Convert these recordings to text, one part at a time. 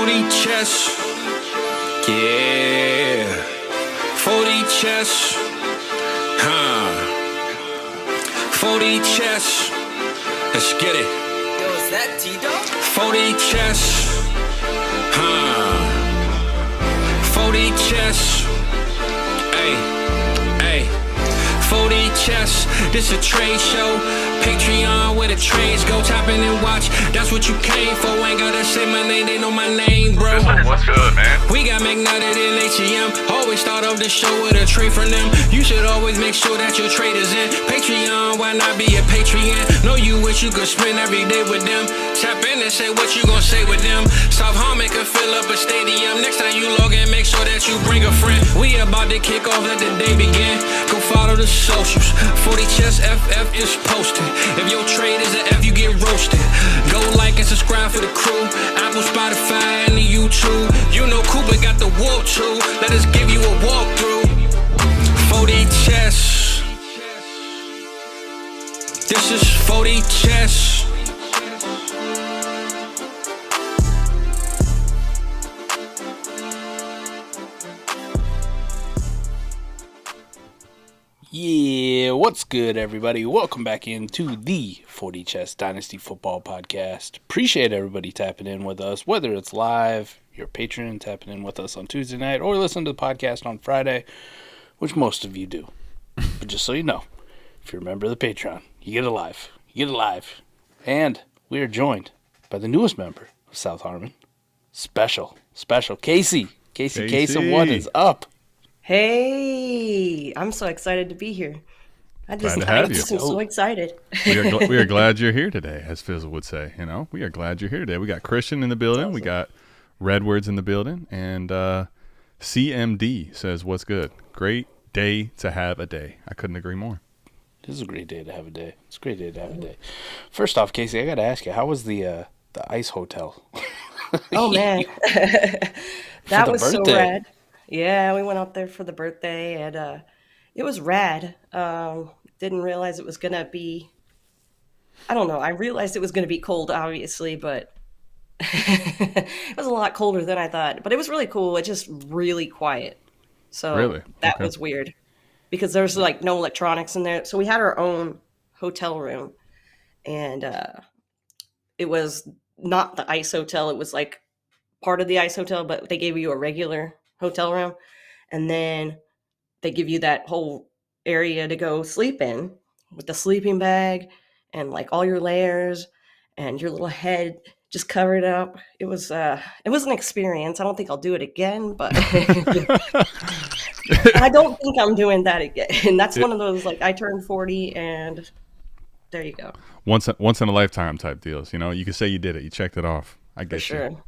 40 chess. Yeah. 40 chess. 40 chess. Let's get it. Yo, is that T-Dog? 40 chess. 40 chess. Hey. 40 chess. This a trade show. Patreon where the trades go. Tap in and watch. That's what you came for. Ain't gotta say my name. They know my name, bro. What's good, man? We got McNutted in ATM. Always start off the show with a trade from them. You should always make sure that your trade is in. Patreon, why not be a Patreon? Know you wish you could spend every day with them. Tap in and say what you gon' say with them. South Harmon can fill up a stadium. Next time you log in, make sure that you bring a friend. We about to kick off, let the day begin. Go follow the socials. 40 Chess FF is posted. If your trade is an F, you get roasted. Go like and subscribe for the crew. Apple, Spotify, and the YouTube. You know Cooper got the warp too. Let us give you a walkthrough. 40 Chess. This is 40 Chess. Yeah, what's good, everybody? Welcome back into the 40 Chess Dynasty Football Podcast. Appreciate everybody tapping in with us, whether it's live, your patron tapping in with us on Tuesday night, or listen to the podcast on Friday, which most of you do. But just so you know, if you're a member of the Patreon, you get it live. You get it live. And we are joined by the newest member of South Harmon, Special Kacey. Kacey Kasem, what is up? Hey, I'm so excited to be here. I'm so excited. We are glad you're here today, as Fizzle would say. You know, we are glad you're here today. We got Christian in the building. Awesome. We got Redwords in the building. And CMD says, what's good? Great day to have a day. I couldn't agree more. It is a great day to have a day. It's a great day to have a day. First off, Kacey, I got to ask you, how was the ice hotel? Oh, man. That was so rad. Yeah, we went out there for the birthday, and it was rad. Didn't realize it was going to be, I don't know. I realized it was going to be cold, obviously, but it was a lot colder than I thought. But it was really cool. It's just really quiet. So really? That was weird because there's like no electronics in there. So we had our own hotel room, and it was not the ice hotel. It was like part of the ice hotel, but they gave you a regular hotel room, and then they give you that whole area to go sleep in with the sleeping bag and like all your layers and your little head just covered up. It was an experience. I don't think I'll do it again, but I don't think I'm doing that again. And that's one of those, like, I turned 40 and there you go. Once in a lifetime type deals. You know, you can say you did it. You checked it off. I get sure. You.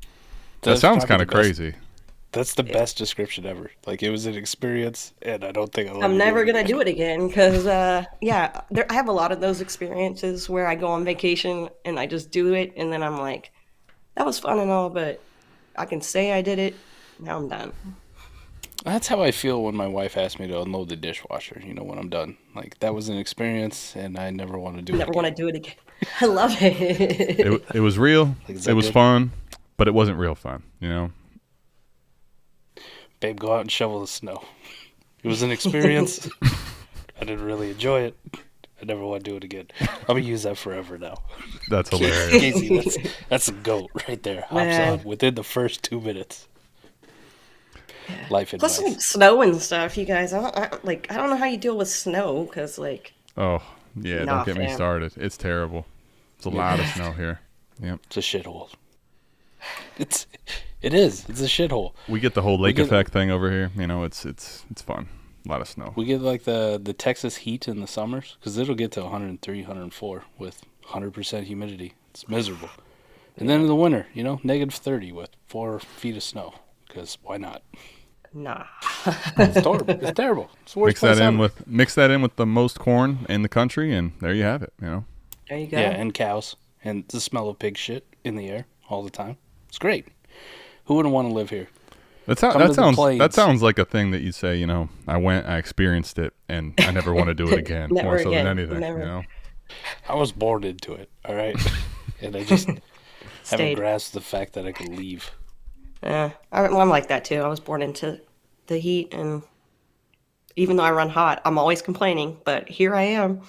That sounds kind of crazy. That's the best description ever. Like, it was an experience, and I don't think I'm never going to do it again because, I have a lot of those experiences where I go on vacation and I just do it, and then I'm like, that was fun and all, but I can say I did it. Now I'm done. That's how I feel when my wife asks me to unload the dishwasher, you know, when I'm done. Like, that was an experience, and I never want to do it again. Never want to do it again. I love it. It was real. It was fun, but it wasn't real fun, you know? Babe, go out and shovel the snow. It was an experience. I didn't really enjoy it. I never want to do it again. I'm going to use that forever now. That's hilarious. Casey, that's a goat right there. Hops on within the first 2 minutes. Life advice. Plus, like, snow and stuff, you guys. I don't know how you deal with snow because, like. Oh, yeah, don't get me started. It's terrible. It's a lot of snow here. Yep. It's a shithole. It is. It's a shithole. We get the whole lake effect thing over here. You know, it's fun. A lot of snow. We get like the Texas heat in the summers because it'll get to 103, 104 with 100% humidity. It's miserable. And then in the winter, you know, negative 30 with 4 feet of snow because why not? Nah. It's terrible. It's terrible. It's the worst mix that in with the most corn in the country, and there you have it. You know. There you go. Yeah, and cows and the smell of pig shit in the air all the time. It's great. Who wouldn't want to live here? That sounds like a thing that you say, you know, I experienced it, and I never want to do it again. More so than anything, never. You know? I was born into it, all right? And I just haven't grasped the fact that I could leave. I'm like that too. I was born into the heat, and even though I run hot, I'm always complaining, but here I am.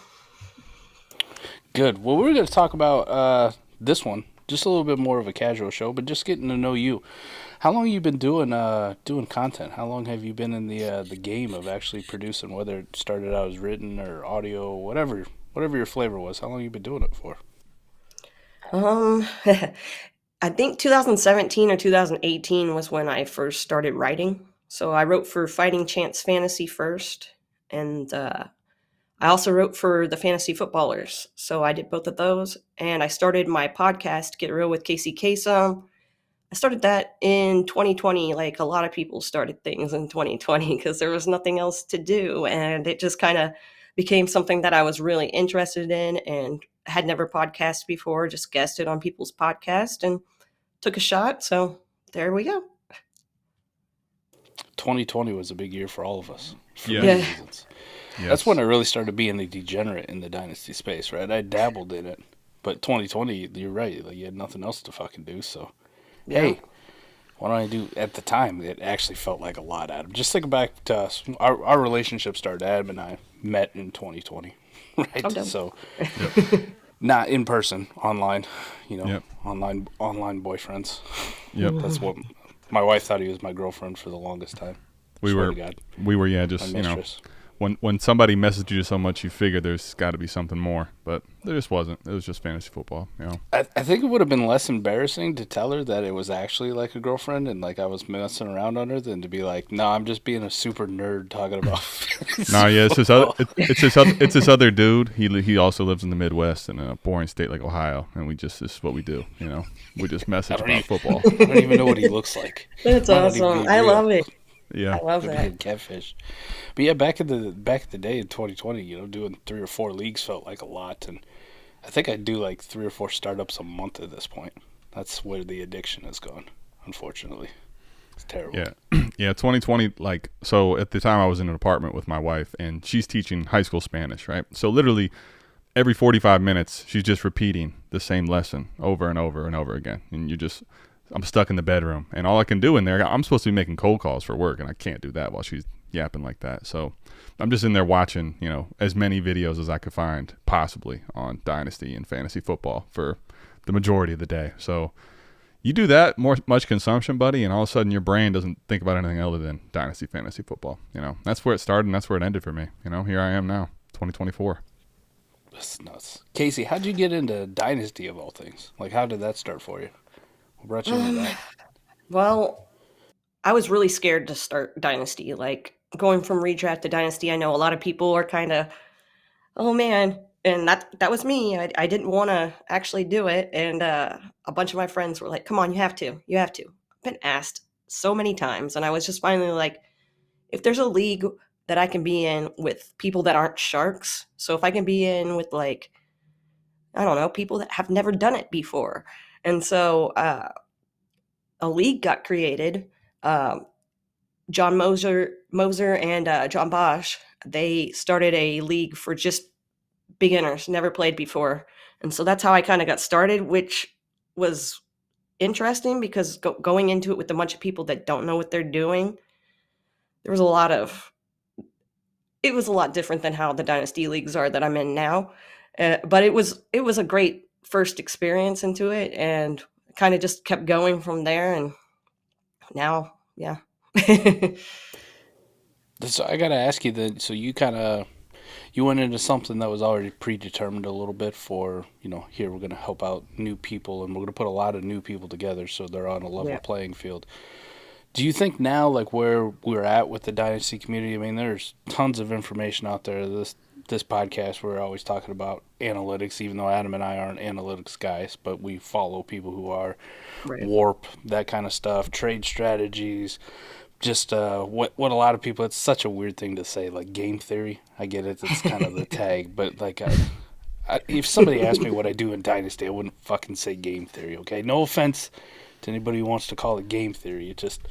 Good. Well, we're going to talk about this one. Just a little bit more of a casual show, but just getting to know you. How long have you been doing content? How long have you been in the game of actually producing, whether it started out as written or audio, whatever your flavor was? How long have you been doing it for? I think 2017 or 2018 was when I first started writing. So I wrote for Fighting Chance Fantasy first, and I also wrote for the Fantasy Footballers. So I did both of those, and I started my podcast, Get Real with Kacey Kasem. I started that in 2020, like a lot of people started things in 2020 because there was nothing else to do, and it just kind of became something that I was really interested in and had never podcasted before, just guested on people's podcast and took a shot. So there we go. 2020 was a big year for all of us. For Yeah. many Yeah. reasons. Yes. That's when I really started being a degenerate in the Dynasty space, right? I dabbled in it. But 2020, you're right. Like, you had nothing else to fucking do, so... Yeah. Hey, what do I do? At the time, it actually felt like a lot, Adam. Just think back to us. Our relationship started, Adam and I met in 2020, right? Oh, damn. So, not in person, online, Yep. online boyfriends. Yep. That's what my wife thought he was my girlfriend for the longest time. We Swear were, to God, yeah, just, my mistress. when somebody messaged you so much, you figure there's got to be something more, but there just wasn't. It was just fantasy football, I think it would have been less embarrassing to tell her that it was actually like a girlfriend and like I was messing around on her than to be like, no, I'm just being a super nerd talking about. No, yeah, it's this other dude. He also lives in the Midwest in a boring state like Ohio, and this is what we do. We just message about football. I don't even know what he looks like. That's Might not even awesome. be I real. love it. Yeah, I love Could be that. a catfish. But yeah, back in the day in 2020, doing 3 or 4 leagues felt like a lot, and I think I do like 3 or 4 startups a month at this point. That's where the addiction has gone, unfortunately. It's terrible. yeah, yeah. 2020, like, so at the time I was in an apartment with my wife, and she's teaching high school Spanish, right? So literally every 45 minutes, she's just repeating the same lesson over and over and over again, and I'm stuck in the bedroom, and all I can do in there, I'm supposed to be making cold calls for work, and I can't do that while she's yapping like that. So I'm just in there watching, as many videos as I could find possibly on Dynasty and fantasy football for the majority of the day. So you do that much consumption, buddy, and all of a sudden your brain doesn't think about anything other than Dynasty fantasy football. That's where it started, and that's where it ended for me. Here I am now, 2024. That's nuts. Casey, how'd you get into Dynasty of all things? Like, how did that start for you? What brought you into that? Well, I was really scared to start Dynasty. Like going from redraft to Dynasty, I know a lot of people are kind of, oh man, and that was me. I didn't want to actually do it, and a bunch of my friends were like, "Come on, you have to. I've been asked so many times, and I was just finally like, if there's a league that I can be in with people that aren't sharks, so if I can be in with like, I don't know, people that have never done it before, and so a league got created. John Moser and John Bosch, they started a league for just beginners, never played before. And so that's how I kind of got started, which was interesting because going into it with a bunch of people that don't know what they're doing, it was a lot different than how the Dynasty leagues are that I'm in now. But it was a great first experience into it, and kind of just kept going from there. And now, yeah. So I got to ask you then, so you went into something that was already predetermined a little bit for, here we're going to help out new people, and we're going to put a lot of new people together so they're on a level playing field. Do you think now, like where we're at with the Dynasty community, I mean, there's tons of information out there. This podcast, we're always talking about analytics, even though Adam and I aren't analytics guys, but we follow people who are. Right. Warp, that kind of stuff, trade strategies, just what a lot of people, it's such a weird thing to say, like game theory. I get it, it's kind of the tag, but like if somebody asked me what I do in Dynasty, I wouldn't fucking say game theory, okay? No offense to anybody who wants to call it game theory. It just,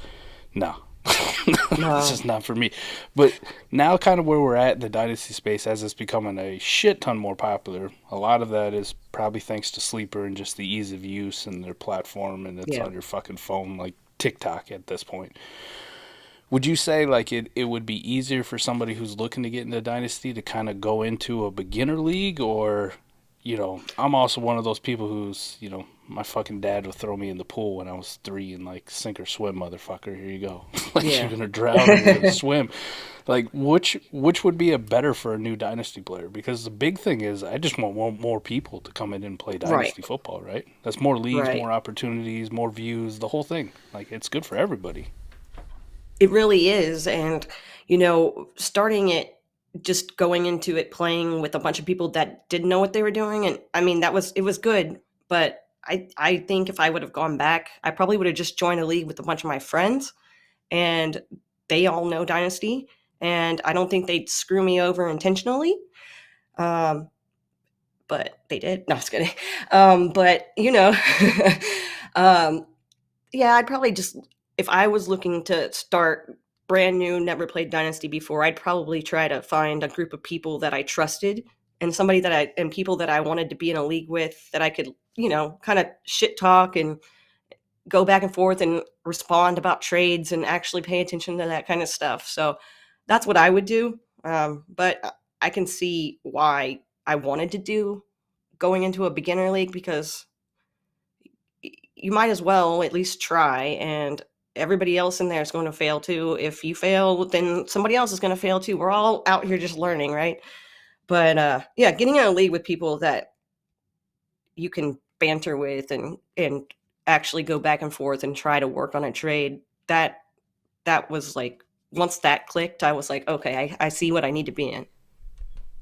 no. It's just not for me. But now kind of where we're at in the Dynasty space, as it's becoming a shit ton more popular, a lot of that is probably thanks to Sleeper and just the ease of use and their platform, and it's on your fucking phone like TikTok at this point. Would you say like it would be easier for somebody who's looking to get into Dynasty to kind of go into a beginner league, or, I'm also one of those people who's, my fucking dad would throw me in the pool when I was 3 and like, sink or swim, motherfucker. Here you go. Like you're gonna drown or you're gonna swim. Like which would be a better for a new Dynasty player? Because the big thing is I just want more people to come in and play Dynasty football, right? That's more leagues, more opportunities, more views, the whole thing. Like it's good for everybody. It really is. And, starting it, just going into it, playing with a bunch of people that didn't know what they were doing. And I mean, it was good. But I think if I would have gone back, I probably would have just joined a league with a bunch of my friends. And they all know Dynasty. And I don't think they'd screw me over intentionally. But they did. No, I was kidding. But, yeah, I'd probably just... If I was looking to start brand new, never played Dynasty before, I'd probably try to find a group of people that I trusted and people that I wanted to be in a league with, that I could, kind of shit talk and go back and forth and respond about trades and actually pay attention to that kind of stuff. So that's what I would do. But I can see why I wanted to do going into a beginner league, because you might as well at least try, and everybody else in there is going to fail too. If you fail, then somebody else is going to fail too. We're all out here just learning, right? But yeah, getting in a league with people that you can banter with and actually go back and forth and try to work on a trade, that was like, once that clicked, I was like, okay, I see what I need to be in.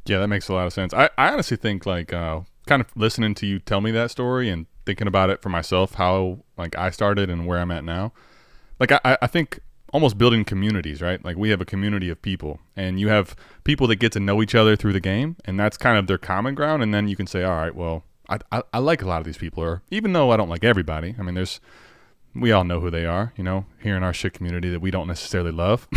Yeah, that makes a lot of sense. I honestly think like kind of listening to you tell me that story and thinking about it for myself, how like I started and where I'm at now. Like I think almost building communities, right? Like we have a community of people, and you have people that get to know each other through the game, and that's kind of their common ground. And then you can say, all right, well, I like a lot of these people, or even though I don't like everybody. I mean, we all know who they are, here in our shit community that we don't necessarily love.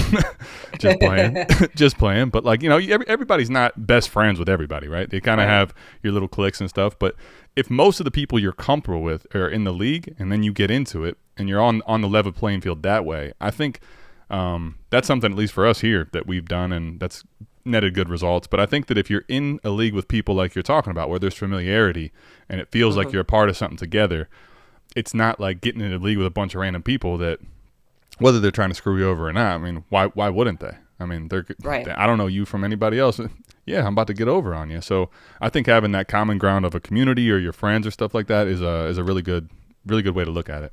just playing. But like, everybody's not best friends with everybody, right? They kind of have your little cliques and stuff. But if most of the people you're comfortable with are in the league, and then you get into it and you're on the level playing field that way, I think that's something, at least for us here, that we've done, and that's netted good results. But I think that if you're in a league with people like you're talking about, where there's familiarity and it feels like you're a part of something together, it's not like getting in a league with a bunch of random people that, whether they're trying to screw you over or not, I mean, why wouldn't they? I mean, I don't know you from anybody else. Yeah, I'm about to get over on you. So I think having that common ground of a community or your friends or stuff like that is a really good way to look at it.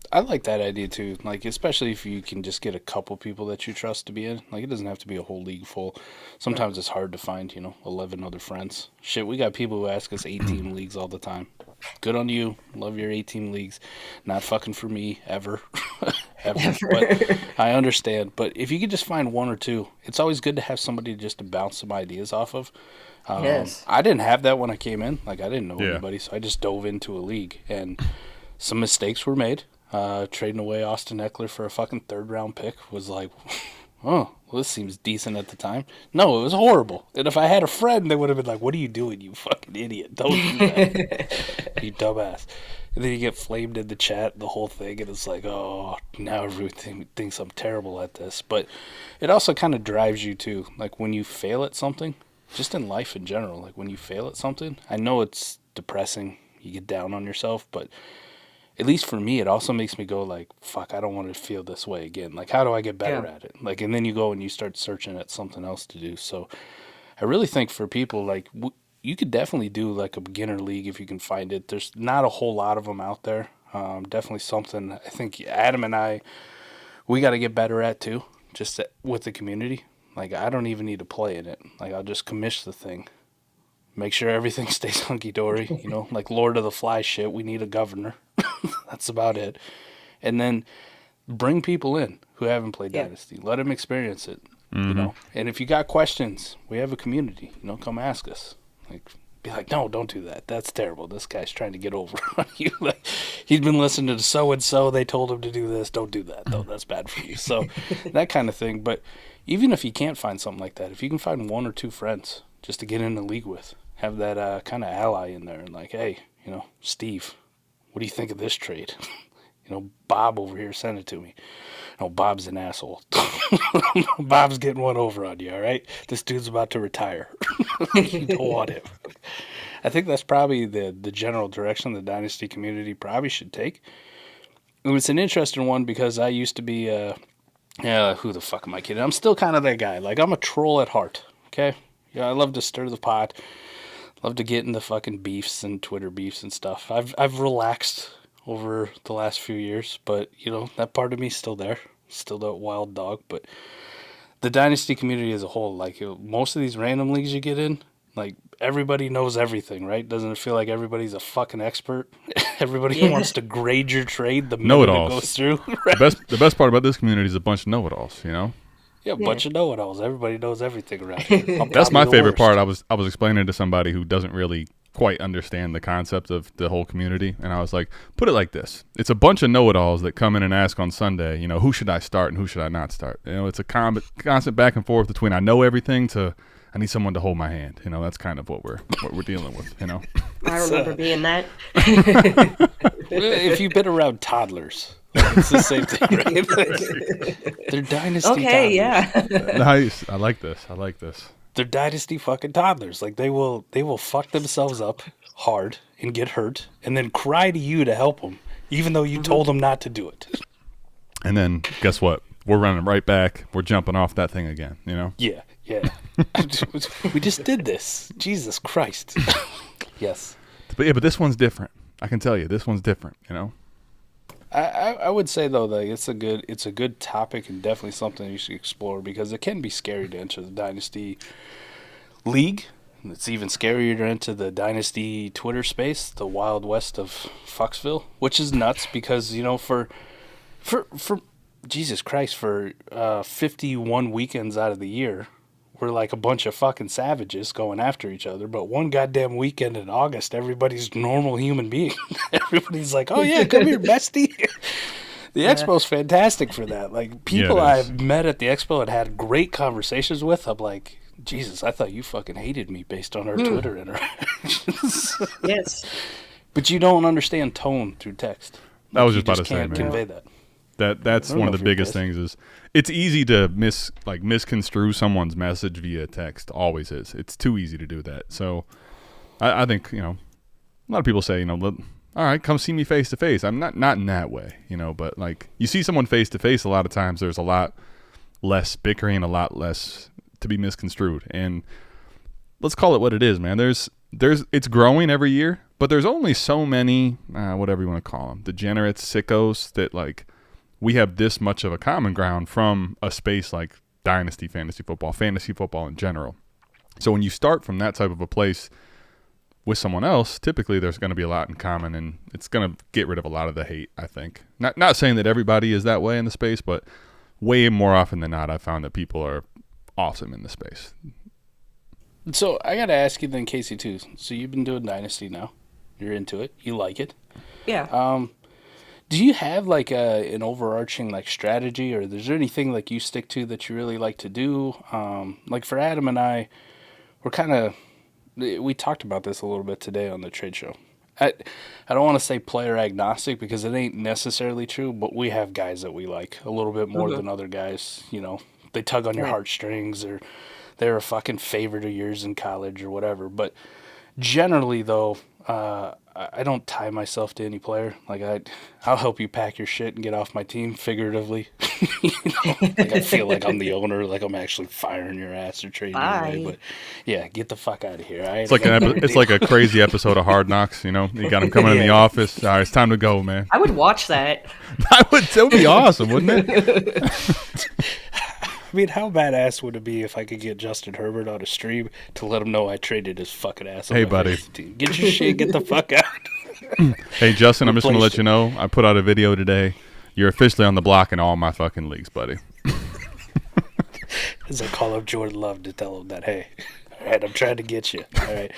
I like that idea too. Like, especially if you can just get a couple people that you trust to be in. Like, it doesn't have to be a whole league full. Sometimes it's hard to find, 11 other friends. Shit, we got people who ask us 8-team leagues all the time. Good on you. Love your 8-team leagues. Not fucking for me, ever. ever. But I understand. But if you could just find one or two, it's always good to have somebody just to bounce some ideas off of. Yes. I didn't have that when I came in. Like, I didn't know anybody, so I just dove into a league. And some mistakes were made. Trading away Austin Eckler for a fucking 3rd-round pick was like, oh, well, this seems decent at the time. No, it was horrible. And if I had a friend, they would have been like, what are you doing, you fucking idiot? Don't do that, you dumbass. And then you get flamed in the chat, the whole thing, and it's like, oh, now everything thinks I'm terrible at this. But it also kind of drives you to, like, when you fail at something, just in life in general, like when you fail at something, I know it's depressing, you get down on yourself, but at least for me, it also makes me go like, fuck, I don't want to feel this way again. Like, how do I get better at it? Like, and then you go and you start searching at something else to do. So I really think for people, like, you could definitely do like a beginner league if you can find it. There's not a whole lot of them out there. Definitely something I think Adam and I, we got to get better at too, just with the community. Like, I don't even need to play in it. Like, I'll just commish the thing. Make sure everything stays hunky-dory, like Lord of the Flies shit. We need a governor. That's about it. And then bring people in who haven't played Dynasty. Let them experience it, And if you got questions, we have a community. Come ask us. Like, be like, no, don't do that. That's terrible. This guy's trying to get over on you. Like, he's been listening to so-and-so. They told him to do this. Don't do that. No, that's bad for you. So that kind of thing. But even if you can't find something like that, if you can find 1 or 2 friends just to get in the league with, have that kind of ally in there and like, hey, Steve, what do you think of this trade? Bob over here sent it to me. No, Bob's an asshole. Bob's getting one over on you, all right? This dude's about to retire. You don't want him. I think that's probably the general direction the Dynasty community probably should take. And it's an interesting one because I used to be, who the fuck am I kidding? I'm still kind of that guy. Like, I'm a troll at heart, okay? Yeah, I love to stir the pot. Love to get into fucking beefs and Twitter beefs and stuff. I've relaxed over the last few years, but, that part of me is still there. Still that wild dog. But the Dynasty community as a whole, like, most of these random leagues you get in, like, everybody knows everything, right? Doesn't it feel like everybody's a fucking expert? Everybody wants to grade your trade the minute it goes through. Right? The best part about this community is a bunch of know-it-alls, Yeah, a bunch of know-it-alls. Everybody knows everything around here. That's my favorite part. I was explaining to somebody who doesn't really quite understand the concept of the whole community, and I was like, put it like this. It's a bunch of know-it-alls that come in and ask on Sunday, who should I start and who should I not start? It's a constant back and forth between I know everything to I need someone to hold my hand. That's kind of what we're dealing with, I remember being that. If you've been around toddlers, it's the same thing, right? They're dynasty toddlers. Okay, yeah. Nice. I like this. They're dynasty fucking toddlers. Like, they will fuck themselves up hard and get hurt and then cry to you to help them, even though you told them not to do it. And then guess what? We're running right back. We're jumping off that thing again, Yeah. We just did this. Jesus Christ. Yes. But this one's different. I can tell you, this one's different, I would say, though, that it's a good topic and definitely something you should explore because it can be scary to enter the Dynasty League. It's even scarier to enter the Dynasty Twitter space, the Wild West of Foxville, which is nuts because, for Jesus Christ, for 51 weekends out of the year, we're like a bunch of fucking savages going after each other. But one goddamn weekend in August, everybody's normal human being. Everybody's like, oh, yeah, come here, bestie. The Expo's fantastic for that. Like, people I've met at the Expo and had great conversations with, I'm like, Jesus, I thought you fucking hated me based on our Twitter interactions. Yes. But you don't understand tone through text. I was just about to say, can't man. convey that. That's one of the biggest things is it's easy to misconstrue someone's message via text. Always is. It's too easy to do that. So I think, a lot of people say, all right, come see me face to face. I'm not in that way, but like you see someone face to face, a lot of times there's a lot less bickering, a lot less to be misconstrued. And let's call it what it is, man. It's growing every year, but there's only so many, whatever you want to call them, degenerates, sickos that like, we have this much of a common ground from a space like Dynasty fantasy football in general. So when you start from that type of a place with someone else, typically there's going to be a lot in common, and it's going to get rid of a lot of the hate, I think. Not saying that everybody is that way in the space, but way more often than not, I've found that people are awesome in the space. So I got to ask you then, Kacey, too. So you've been doing Dynasty now. You're into it. You like it. Yeah. Do you have like an overarching like strategy, or is there anything like you stick to that you really like to do? Like for Adam and I, we talked about this a little bit today on the trade show. I don't want to say player agnostic because it ain't necessarily true, but we have guys that we like a little bit more than other guys. They tug on your heartstrings, or they're a fucking favorite of yours in college or whatever. But generally, though, I don't tie myself to any player. Like I'll help you pack your shit and get off my team, figuratively. Like I feel like I'm the owner, like I'm actually firing your ass or trading you away. But yeah, get the fuck out of here. It's like a crazy episode of Hard Knocks. You got him coming in the office. All right, it's time to go, man. I would watch that. That would be awesome, wouldn't it? I mean, how badass would it be if I could get Justin Herbert on a stream to let him know I traded his fucking ass on hey, my buddy. team? Get your shit, get the fuck out. Hey, Justin, I'm just going to let you know, I put out a video today. You're officially on the block in all my fucking leagues, buddy. As I call up Jordan Love to tell him that, hey, all right, I'm trying to get you. All right.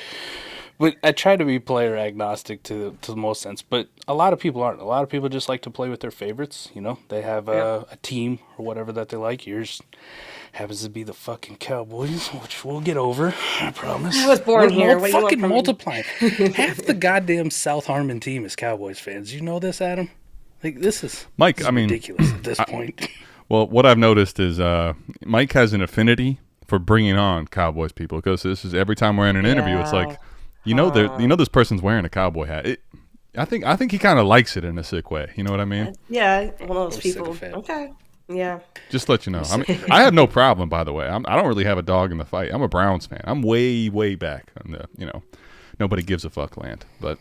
But I try to be player agnostic to the most sense, but a lot of people aren't. A lot of people just like to play with their favorites. They have a team or whatever that they like. Yours happens to be the fucking Cowboys, which we'll get over, I promise. I was born here. What do you fucking want from me? multiplying. Half the goddamn South Harmon team is Cowboys fans. You know this, Adam? Like, this is Mike, I mean, ridiculous at this point. Well, what I've noticed is Mike has an affinity for bringing on Cowboys people because this is every time we're in an interview, it's like, this person's wearing a cowboy hat. I think he kind of likes it in a sick way. You know what I mean? Yeah, one of those people. Okay. Yeah. Just to let you know. I mean, I have no problem, by the way. I don't really have a dog in the fight. I'm a Browns fan. I'm way, way back on the, nobody gives a fuck land. But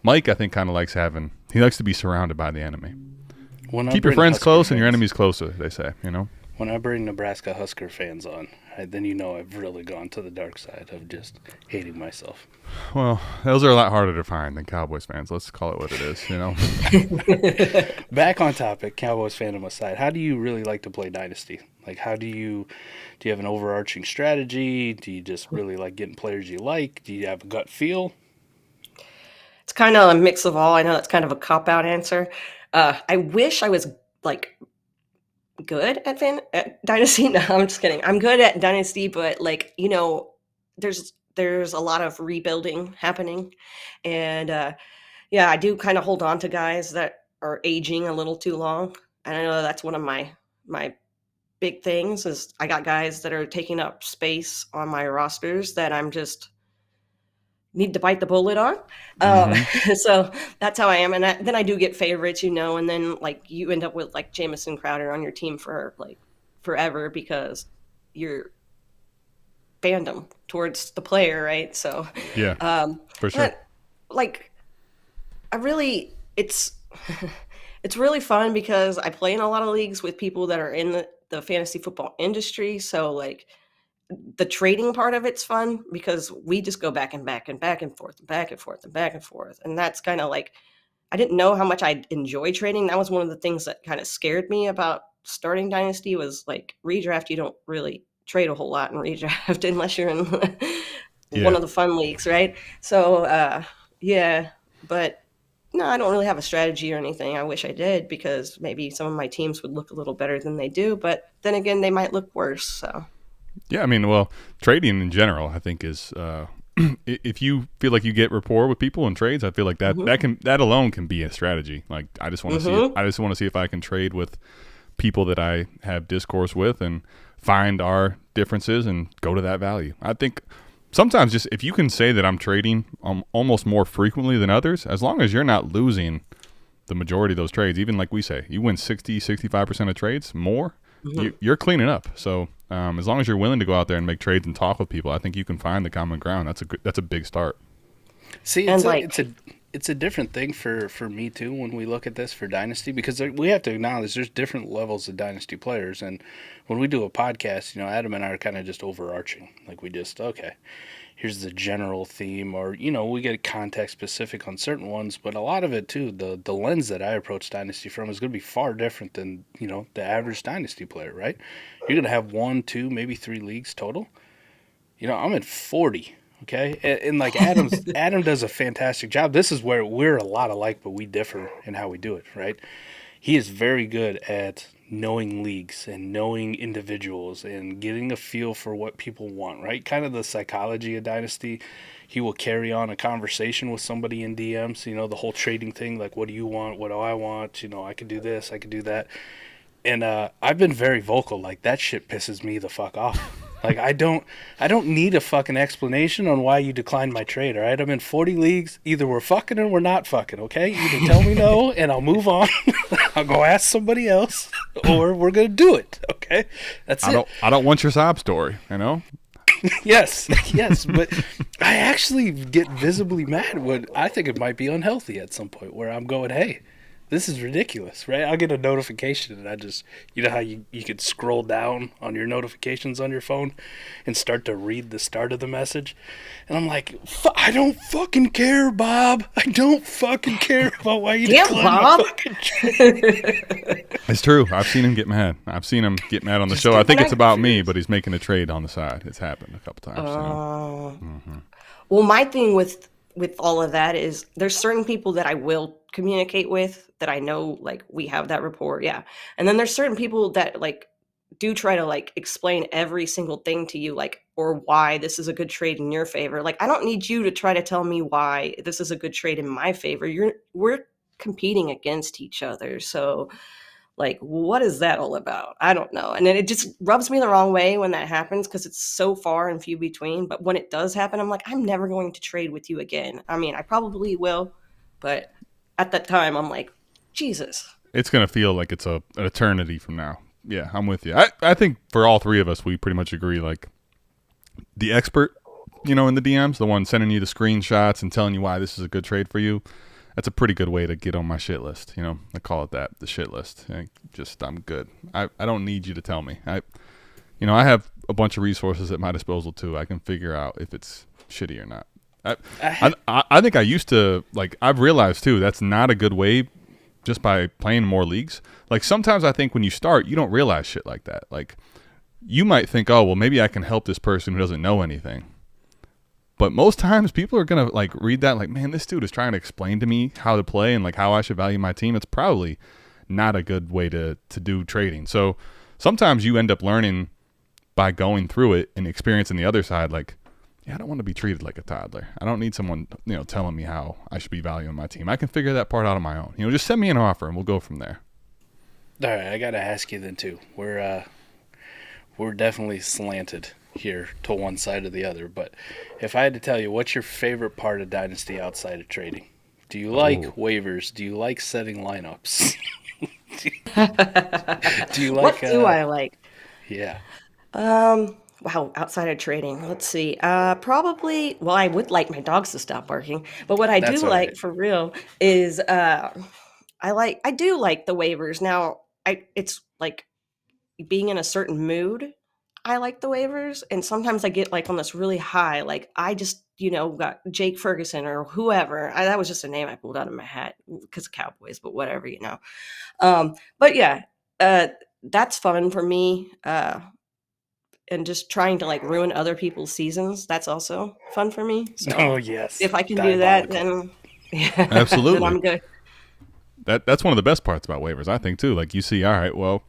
Mike, I think, kind of likes he likes to be surrounded by the enemy. Keep your friends close and your enemies closer, they say, When I bring Nebraska Husker fans on, then I've really gone to the dark side of just hating myself. Well, those are a lot harder to find than Cowboys fans. Let's call it what it is, Back on topic, Cowboys fandom aside, how do you really like to play Dynasty? Like, do you have an overarching strategy? Do you just really like getting players you like? Do you have a gut feel? It's kind of a mix of all. I know that's kind of a cop-out answer. I wish I was like good at Dynasty. No, I'm just kidding. I'm good at Dynasty, but there's a lot of rebuilding happening, and I do kind of hold on to guys that are aging a little too long. And I know that's one of my big things is I got guys that are taking up space on my rosters that I'm just need to bite the bullet on. So that's how I am. And then I do get favorites, and then like you end up with like Jamison Crowder on your team for like forever because you're fandom towards the player, right? So yeah, for sure. But, like, it's really fun because I play in a lot of leagues with people that are in the fantasy football industry. So like the trading part of it's fun because we just go back and back and back and forth and back and forth and back and forth. And that's kind of like, I didn't know how much I enjoy trading. That was one of the things that kind of scared me about starting Dynasty was like redraft. You don't really trade a whole lot in redraft unless you're in one of the fun leagues, right? So, but no, I don't really have a strategy or anything. I wish I did because maybe some of my teams would look a little better than they do. But then again, they might look worse, so... Yeah, I mean, well, trading in general, I think is if you feel like you get rapport with people in trades, I feel like that alone can be a strategy. Like I just want to see if I can trade with people that I have discourse with and find our differences and go to that value. I think sometimes just if you can say that I'm trading almost more frequently than others, as long as you're not losing the majority of those trades, even like we say, you win 65% of trades more. You're cleaning up. So as long as you're willing to go out there and make trades and talk with people, I think you can find the common ground. That's a big start. See, it's a different thing for me too when we look at this for Dynasty because we have to acknowledge there's different levels of Dynasty players, and when we do a podcast, Adam and I are kind of just overarching. Like we just here's the general theme, or we get context specific on certain ones, but a lot of it too, the lens that I approach Dynasty from is going to be far different than the average Dynasty player, right? You're going to have 1, 2, maybe 3 leagues total. I'm at 40, okay, and like Adam does a fantastic job. This is where we're a lot alike, but we differ in how we do it, right? He is very good at knowing leagues and knowing individuals and getting a feel for what people want, right? Kind of the psychology of Dynasty. He will carry on a conversation with somebody in DMs, the whole trading thing, like what do you want? What do I want? I could do this, I could do that. And I've been very vocal, like that shit pisses me the fuck off. Like I don't need a fucking explanation on why you declined my trade, all right? I'm in 40 leagues. Either we're fucking or we're not fucking, okay? Either tell me no and I'll move on. I'll go ask somebody else, or we're gonna do it, okay? That's it. I don't want your sob story, Yes, but I actually get visibly mad when I think it might be unhealthy at some point where I'm going, hey, this is ridiculous, right? I'll get a notification and I just, how you could scroll down on your notifications on your phone and start to read the start of the message. And I'm like, I don't fucking care, Bob. I don't fucking care about why you declined my fucking trade. It's true. I've seen him get mad. I've seen him get mad on the show. I think it's about me, but he's making a trade on the side. It's happened a couple times. Well, my thing with all of that is there's certain people that I will communicate with that I know like we have that rapport, and then there's certain people that like do try to like explain every single thing to you, like or why this is a good trade in your favor. Like I don't need you to try to tell me why this is a good trade in my favor. We're competing against each other. So like, what is that all about? I don't know. And then it just rubs me the wrong way when that happens because it's so far and few between. But when it does happen, I'm like, I'm never going to trade with you again. I mean, I probably will, but at that time, I'm like, Jesus. It's going to feel like it's an eternity from now. Yeah, I'm with you. I think for all three of us, we pretty much agree, like, the expert, in the DMs, the one sending you the screenshots and telling you why this is a good trade for you, that's a pretty good way to get on my shit list. I call it that, the shit list. I'm good. I don't need you to tell me. I have a bunch of resources at my disposal too. I can figure out if it's shitty or not. I think I used to, like, I've realized too, that's not a good way just by playing more leagues. Like, sometimes I think when you start, you don't realize shit like that. Like, you might think, oh, well, maybe I can help this person who doesn't know anything. But most times people are going to, like, read that like, man, this dude is trying to explain to me how to play and, like, how I should value my team. It's probably not a good way to do trading. So sometimes you end up learning by going through it and experiencing the other side, like, yeah, I don't want to be treated like a toddler. I don't need someone, telling me how I should be valuing my team. I can figure that part out on my own. Just send me an offer and we'll go from there. All right, I got to ask you then too. We're definitely slanted here to one side or the other, but if I had to tell you, what's your favorite part of Dynasty outside of trading? Do you like waivers? Do you like setting lineups? Do you like? What do I like? Yeah. Wow, outside of trading, let's see. Probably. Well, I would like my dogs to stop barking, but what I That's do all like right. for real is I do like the waivers. Now, it's like being in a certain mood. I like the waivers, and sometimes I get like on this really high. Like I just got Jake Ferguson or whoever. That was just a name I pulled out of my hat because of Cowboys, but whatever. But yeah, that's fun for me. And just trying to like ruin other people's seasons, that's also fun for me. So Oh yes. if I can do that, then Absolutely. then I'm good. That's one of the best parts about waivers, I think, too. Like, you see, all right, well,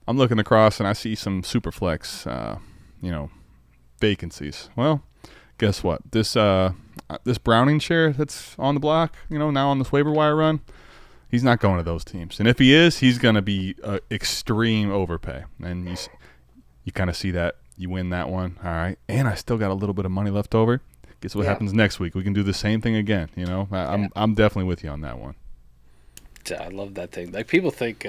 I'm looking across and I see some super flex, vacancies. Well, guess what? This Browning share that's on the block, now on this waiver wire run, he's not going to those teams. And if he is, he's going to be extreme overpay. And you kind of see that. You win that one. All right. And I still got a little bit of money left over. Guess what happens next week? We can do the same thing again. I'm definitely with you on that one. I love that thing. Like, people think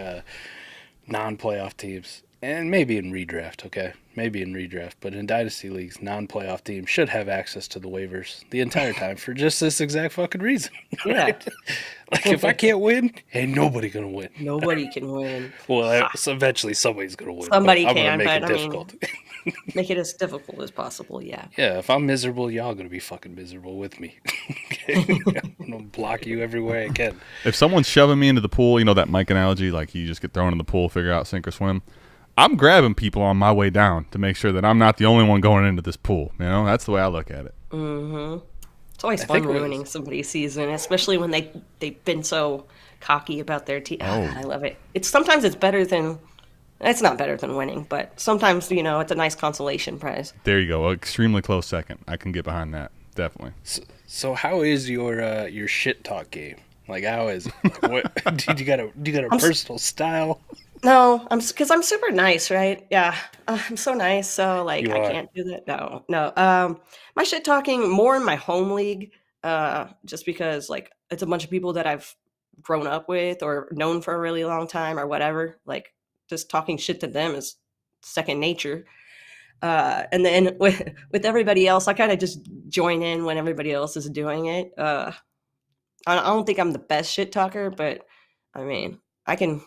non-playoff teams, and maybe in redraft, okay? Maybe in redraft, but in Dynasty Leagues, non-playoff teams should have access to the waivers the entire time for just this exact fucking reason. Right? Like, if I can't win, ain't nobody going to win. Nobody can win. Well, eventually somebody's going to win. Somebody I'm can, gonna make but it difficult. make it as difficult as possible. Yeah. Yeah, if I'm miserable, y'all going to be fucking miserable with me. I'm going to block you every way I can. If someone's shoving me into the pool, that Mike analogy, like you just get thrown in the pool, figure out sink or swim, I'm grabbing people on my way down to make sure that I'm not the only one going into this pool. That's the way I look at it. Mm-hmm. It's always fun ruining somebody's season, especially when they've been so cocky about their team. I love it. Sometimes it's better than. It's not better than winning, but sometimes it's a nice consolation prize. There you go. Extremely close second. I can get behind that. Definitely. So how is your shit talk game? Like, how is it? Like, what do you got a personal style? No, because I'm super nice, right? Yeah, I'm so nice. So like, I can't do that. No. My shit talking more in my home league, just because like it's a bunch of people that I've grown up with or known for a really long time or whatever. Like, just talking shit to them is second nature. And then with everybody else, I kind of just join in when everybody else is doing it. I don't think I'm the best shit talker, but I mean, I can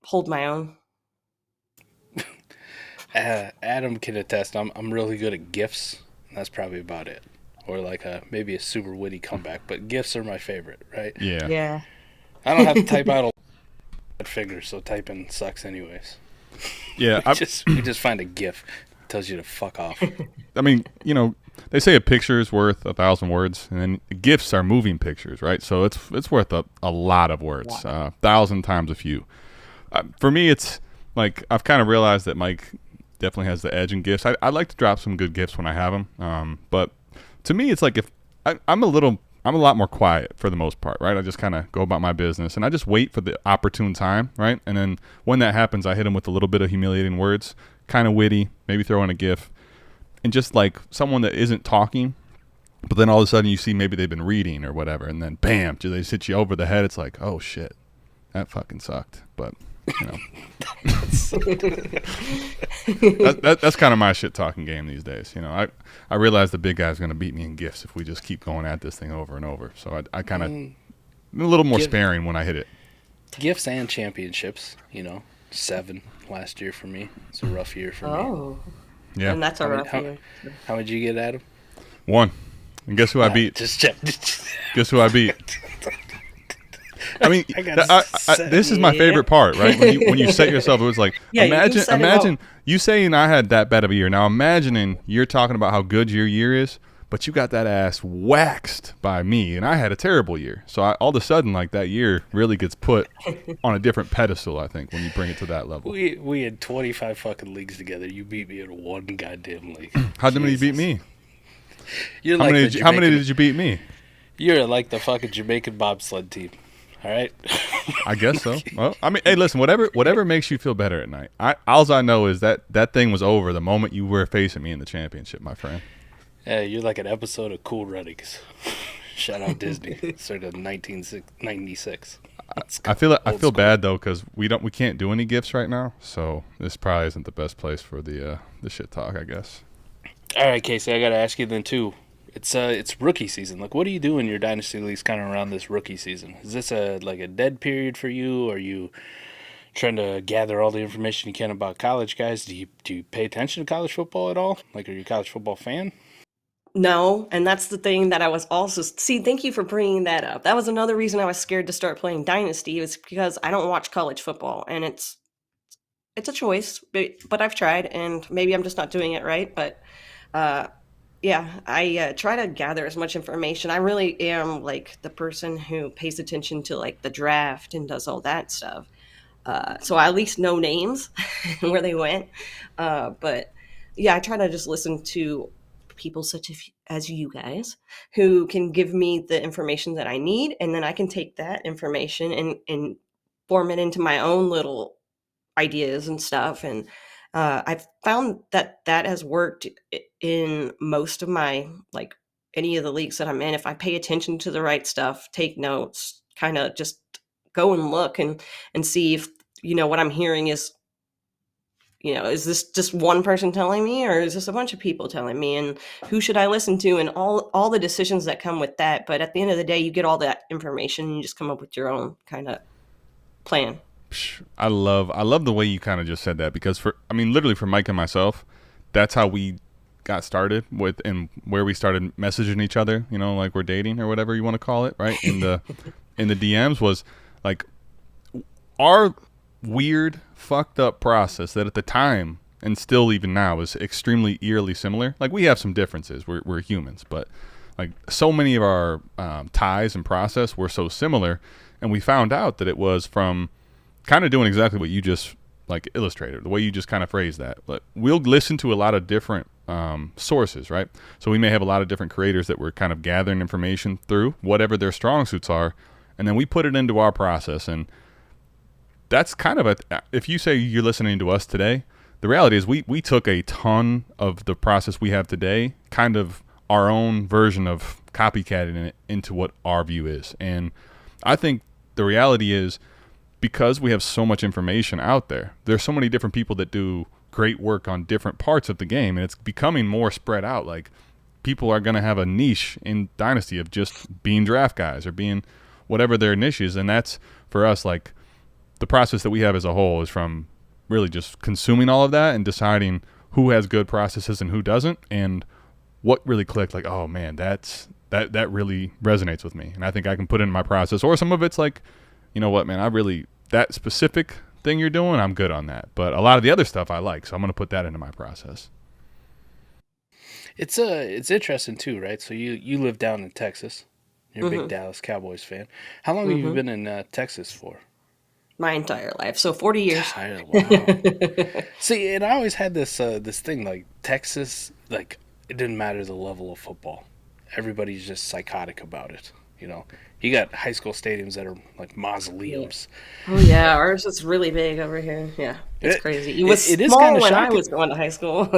hold my own. Adam can attest. I'm really good at GIFs. That's probably about it. Or like maybe a super witty comeback, but GIFs are my favorite, right? Yeah. I don't have to type out a figure, so typing sucks anyways. Yeah, we just find a GIF. It tells you to fuck off. I mean, they say a picture is worth 1,000 words, and then GIFs are moving pictures, right? So it's worth a lot of words, 1,000 times a few. For me, it's like I've kind of realized that Mike definitely has the edge in GIFs. I like to drop some good GIFs when I have them, but to me, it's like if I'm I'm a lot more quiet for the most part, right? I just kind of go about my business, and I just wait for the opportune time, right? And then when that happens, I hit them with a little bit of humiliating words, kind of witty, maybe throw in a GIF, and just like someone that isn't talking, but then all of a sudden you see maybe they've been reading or whatever, and then bam, they just hit you over the head. It's like, oh shit, that fucking sucked. But you know, that's kind of my shit talking game these days. You know, I realize the big guy's going to beat me in gifts if we just keep going at this thing over and over. So I kind of a little more sparing when I hit it. Gifts and championships. You know, 7 last year for me. It's a rough year for me. Oh, Yeah, and that's a rough year. How would you get, Adam? 1. And guess who I beat? Just check. Guess who I beat? I mean, I this is my favorite part, right? When you set yourself, it was like, Yeah, imagine you saying I had that bad of a year. Now imagining you're talking about how good your year is, but you got that ass waxed by me, and I had a terrible year. So all of a sudden, like, that year really gets put on a different pedestal, I think, when you bring it to that level. We had 25 fucking leagues together. You beat me in one goddamn league. How many did you beat me? You're How like many did you beat me? You're like the fucking Jamaican bobsled team. All right. I guess so. Well, I mean, hey, listen, whatever makes you feel better at night. All I know is that thing was over the moment you were facing me in the championship, my friend. Yeah, you're like an episode of Cool Runnings. Shout out Disney, started in 1996. I feel bad though because we can't do any gifts right now, so this probably isn't the best place for the shit talk, I guess. All right, Casey, I got to ask you then too. It's rookie season. Like, what do you do in your dynasty leagues kind of around this rookie season? Is this a dead period for you? Are you trying to gather all the information you can about college guys? Do you pay attention to college football at all? Like, are you a college football fan? No, and that's the thing that I was also thank you for bringing that up. That was another reason I was scared to start playing Dynasty, was because I don't watch college football, and it's a choice, but I've tried, and maybe I'm just not doing it right. But yeah, I try to gather as much information. I really am like the person who pays attention to like the draft and does all that stuff. So I at least know names and where they went. But yeah, I try to just listen to people such as you guys who can give me the information that I need, and then I can take that information and form it into my own little ideas and stuff. And I've found that has worked in most of my, like, any of the leagues that I'm in. If I pay attention to the right stuff, take notes, kind of just go and look and see if, what I'm hearing is, is this just one person telling me, or is this a bunch of people telling me, and who should I listen to, and all the decisions that come with that. But at the end of the day, you get all that information and you just come up with your own kind of plan. I love the way you kind of just said that, because literally for Mike and myself, that's how we got started with, and where we started messaging each other, like we're dating or whatever you want to call it, right? In the DMs was like our weird, fucked up process that at the time, and still even now, is extremely eerily similar. Like, we have some differences. We're humans, but like so many of our ties and process were so similar, and we found out that it was from kind of doing exactly what you just like illustrated, the way you just kind of phrased that. But we'll listen to a lot of different sources, right? So we may have a lot of different creators that we're kind of gathering information through, whatever their strong suits are, and then we put it into our process. And that's kind of if you say you're listening to us today, the reality is we took a ton of the process we have today, kind of our own version of copycatting it into what our view is. And I think the reality is, because we have so much information out there, there's so many different people that do great work on different parts of the game, and it's becoming more spread out. Like, people are going to have a niche in Dynasty of just being draft guys or being whatever their niche is. And that's, for us, like, the process that we have as a whole is from really just consuming all of that and deciding who has good processes and who doesn't, and what really clicked. Like, oh man, that really resonates with me, and I think I can put it in my process. Or some of it's like, you know what, man, that specific thing you're doing, I'm good on that. But a lot of the other stuff I like, so I'm going to put that into my process. It's interesting too, right? So you live down in Texas. You're a big Dallas Cowboys fan. How long have you been in Texas for? My entire life. So 40 years. Wow. See, and I always had this thing, like, Texas, like, it didn't matter the level of football. everybody's just psychotic about it. You got high school stadiums that are like mausoleums. Oh yeah, ours is really big over here. Yeah, it's crazy. It was it is small kinda when I shocking. was going to high school.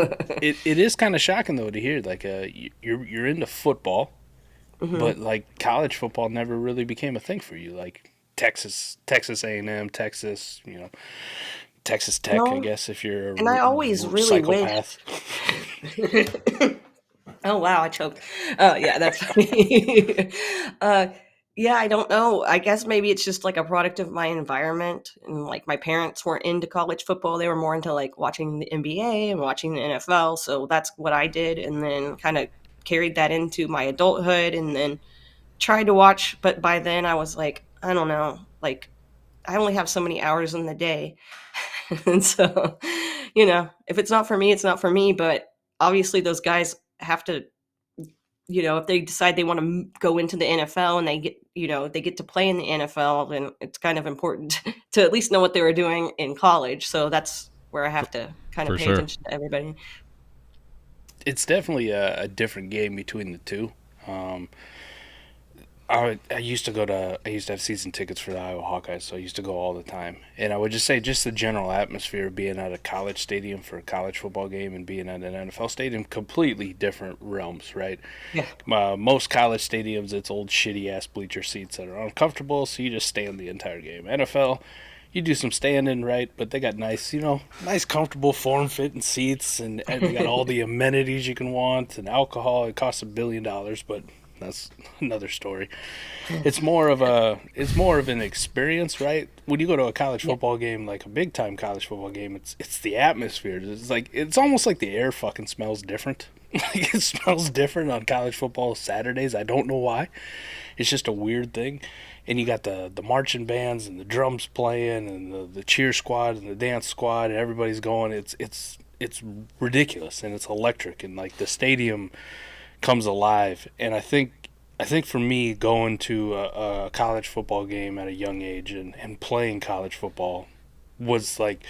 It is kind of shocking though to hear like you're into football, but like college football never really became a thing for you. Like Texas A&M, Texas, Texas Tech, No, I guess if you're and I always really psychopath. Oh wow, I choked. Yeah, that's funny. Yeah, I don't know. I guess maybe it's just like a product of my environment, and like my parents weren't into college football; they were more into like watching the NBA and watching the NFL. So that's what I did, and then kind of carried that into my adulthood, and then tried to watch. But by then, I was like, I don't know, like I only have so many hours in the day, and so if it's not for me, it's not for me. But obviously, those guys have to, if they decide they want to go into the NFL and they get to play in the NFL, then it's kind of important to at least know what they were doing in college. So that's where I have to kind of For pay sure. attention to everybody. It's definitely a different game between the two. I used to have season tickets for the Iowa Hawkeyes, so I used to go all the time. And I would just say just the general atmosphere of being at a college stadium for a college football game and being at an NFL stadium, completely different realms, right? Yeah. Most college stadiums, it's old shitty-ass bleacher seats that are uncomfortable, so you just stand the entire game. NFL, you do some standing, right? But they got nice comfortable form-fitting seats, and they got all the amenities you can want, and alcohol. It costs $1 billion, but that's another story. It's more of an experience, right? When you go to a college football game, like a big time college football game, it's the atmosphere. It's almost like the air fucking smells different. Like it smells different on college football Saturdays. I don't know why. It's just a weird thing. And you got the marching bands and the drums playing and the cheer squad and the dance squad and everybody's going. It's ridiculous and it's electric, and like the stadium comes alive. And I think for me, going to a college football game at a young age and playing college football was like,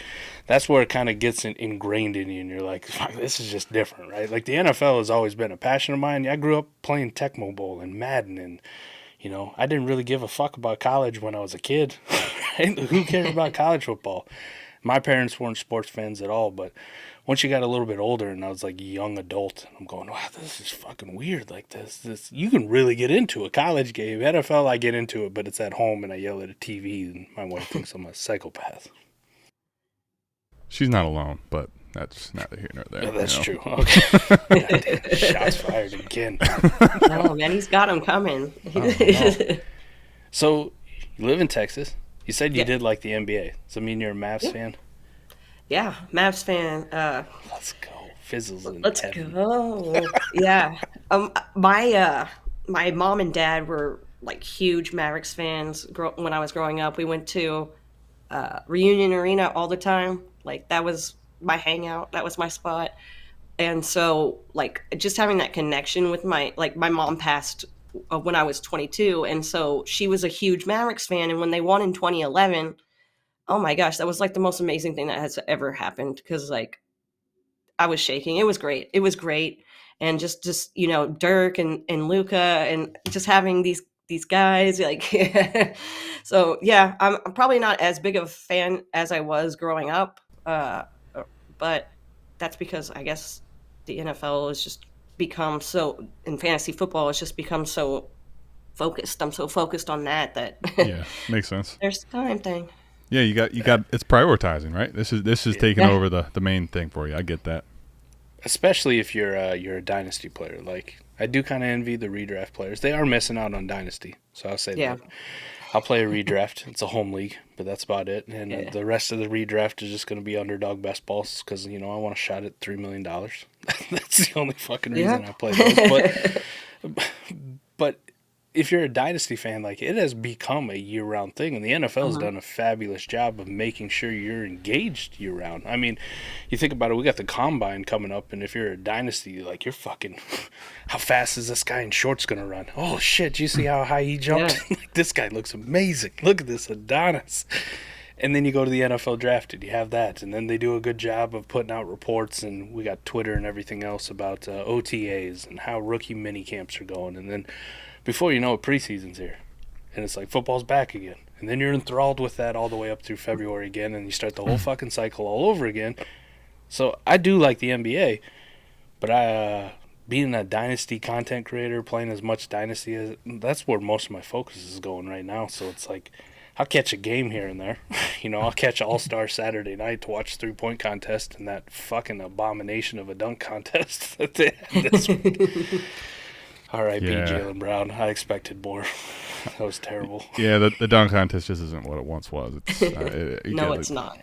that's where it kind of gets ingrained in you, and you're like, fuck, this is just different, right? Like the NFL has always been a passion of mine. I grew up playing Tecmo Bowl and Madden, and I didn't really give a fuck about college when I was a kid. Right? Who cares about college football? My parents weren't sports fans at all, but once you got a little bit older and I was like a young adult, I'm going, wow, this is fucking weird. Like this, you can really get into a college game. NFL, I get into it, but it's at home and I yell at a TV and my wife thinks I'm a psychopath. She's not alone, but that's neither here nor there. Oh, that's true. Okay. Shots fired again. Oh man, he's got them coming. No. So you live in Texas. You said you Yeah. did like the NBA. Does that mean you're a Mavs fan? Yeah, Mavs fan. Let's go. Fizzles in Let's heaven. go. Yeah. My mom and dad were like huge Mavericks fans when I was growing up. We went to Reunion Arena all the time. Like that was my hangout. That was my spot. And so like just having that connection with my mom passed when I was 22, and so she was a huge Mavericks fan, and when they won in 2011, oh my gosh, that was like the most amazing thing that has ever happened, because like I was shaking. It was great. And just Dirk and Luca and just having these guys like so yeah, I'm probably not as big of a fan as I was growing up, but that's because I guess the NFL has just become so, in fantasy football, it's just become so focused. I'm so focused on that Yeah, makes sense. there's the time thing. Yeah, you got it's prioritizing, right? This is taking over the main thing for you. I get that. Especially if you're a dynasty player. Like I do kind of envy the redraft players. They are missing out on dynasty, so I'll say Yeah. that. I'll play a redraft. It's a home league, but that's about it. And Yeah. the rest of the redraft is just going to be underdog best balls because I want a shot at $3 million. That's the only fucking reason I play those. But if you're a dynasty fan, like it has become a year-round thing, and the NFL has done a fabulous job of making sure you're engaged year-round. I mean, you think about it, we got the combine coming up, and if you're a dynasty, like you're fucking, how fast is this guy in shorts gonna run? Oh shit, do you see how high he jumped? Yeah. Like this guy looks amazing. Look at this Adonis. And then you go to the NFL draft and you have that. And then they do a good job of putting out reports. And we got Twitter and everything else about OTAs and how rookie mini camps are going. And then before you know it, preseason's here. And it's like football's back again. And then you're enthralled with that all the way up through February again. And you start the whole fucking cycle all over again. So I do like the NBA. But being a Dynasty content creator, playing as much Dynasty, that's where most of my focus is going right now. So it's like, I'll catch a game here and there. I'll catch All-Star Saturday night to watch 3-point contest and that fucking abomination of a dunk contest that they had this week. R.I.P. Jaylen Brown. I expected more. That was terrible. Yeah, the dunk contest just isn't what it once was. It's No, it's not.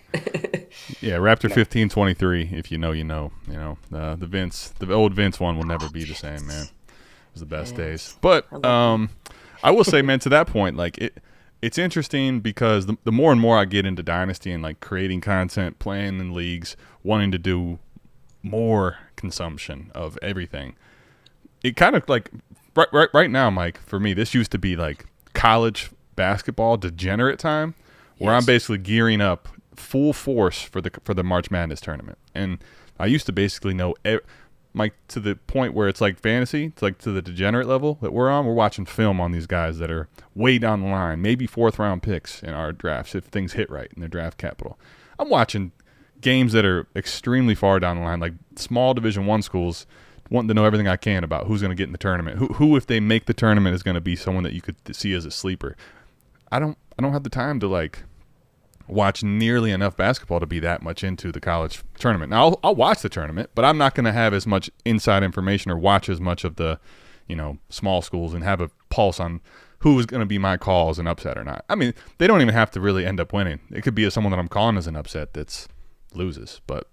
Yeah, Raptor 15-23. If you know, you know. The old Vince one will never be the same, man. It was the best days. But I will say, man, to that point, like it's interesting because the more and more I get into Dynasty and like creating content, playing in leagues, wanting to do more consumption of everything, it kind of like right now, Mike, for me, this used to be like college basketball degenerate time, where I'm basically gearing up full force for the March Madness tournament. And I used to basically know Mike, to the point where it's like fantasy, it's like to the degenerate level that we're on. We're watching film on these guys that are way down the line, maybe 4th round picks in our drafts if things hit right in their draft capital. I'm watching games that are extremely far down the line, like small Division I schools, wanting to know everything I can about who's going to get in the tournament. Who, if they make the tournament, is going to be someone that you could see as a sleeper. I don't have the time to like watch nearly enough basketball to be that much into the college tournament. Now, I'll watch the tournament, but I'm not going to have as much inside information or watch as much of the, small schools and have a pulse on who is going to be my call as an upset or not. I mean, they don't even have to really end up winning. It could be someone that I'm calling as an upset that's loses, but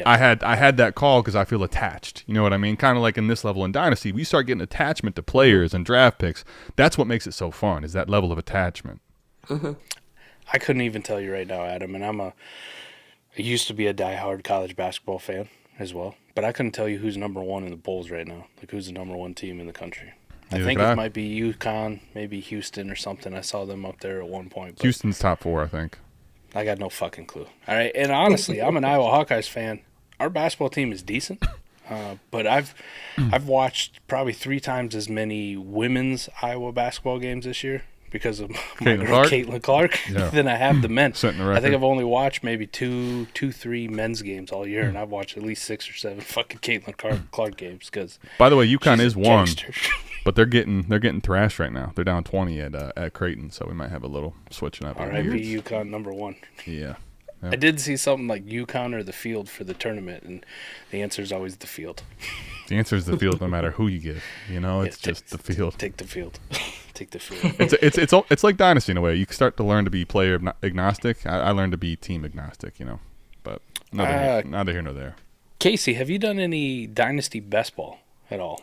I had that call because I feel attached. You know what I mean? Kind of like in this level in Dynasty, we start getting attachment to players and draft picks. That's what makes it so fun, is that level of attachment. Mm-hmm. I couldn't even tell you right now, Adam, and I used to be a diehard college basketball fan as well, but I couldn't tell you who's number one in the polls right now, like who's the number one team in the country. I think it might be UConn, maybe Houston or something. I saw them up there at one point. But Houston's top 4, I think. I got no fucking clue. All right, and honestly, I'm an Iowa Hawkeyes fan. Our basketball team is decent, but I've watched probably 3 times as many women's Iowa basketball games this year because of Caitlin Clark than I have the men. I think I've only watched maybe 3 men's games all year, and I've watched at least 6 or 7 fucking Caitlin Clark games. Because by the way, UConn is one, but they're getting thrashed right now. They're down 20 at Creighton, so we might have a little switching up. R.I.P. UConn number 1. Yeah. I did see something like UConn or the field for the tournament, and the answer is always the field. The answer is the field, no matter who you get. It's just the field. Take the field. Take the field. It's like Dynasty in a way. You start to learn to be player agnostic. I learned to be team agnostic. But neither here nor there. Kacey, have you done any Dynasty best ball at all?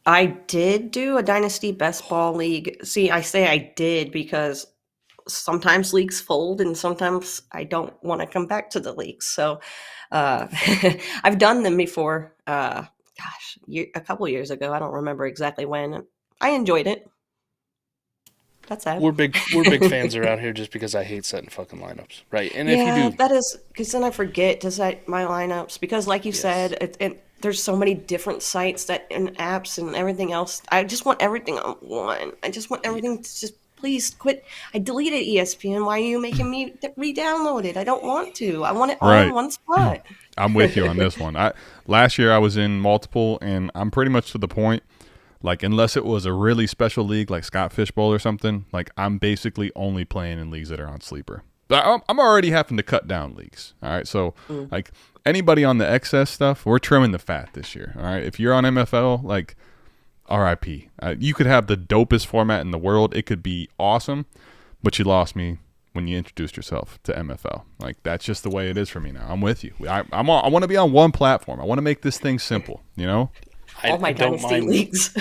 I did do a Dynasty best ball league. See, I say I did because sometimes leagues fold and sometimes I don't want to come back to the leagues. So I've done them before. A couple years ago. I don't remember exactly when. I enjoyed it. That's sad. We're big fans around here just because I hate setting fucking lineups, right? And if you do, that is because then I forget to set my lineups because, like you said, there's so many different sites and apps and everything else. I just want everything on one. I just want everything to just please quit. I deleted ESPN. Why are you making me re-download it? I don't want to. I want it all in one spot. I'm with you on this one. Last year I was in multiple, and I'm pretty much to the point. Like, unless it was a really special league like Scott Fishbowl or something, like I'm basically only playing in leagues that are on Sleeper. But I'm already having to cut down leagues. All right, so like anybody on the excess stuff, we're trimming the fat this year. All right, if you're on MFL, like RIP. You could have the dopest format in the world. It could be awesome, but you lost me when you introduced yourself to MFL. Like, that's just the way it is for me now. I'm with you. I want to be on one platform. I want to make this thing simple, All my Dynasty leagues.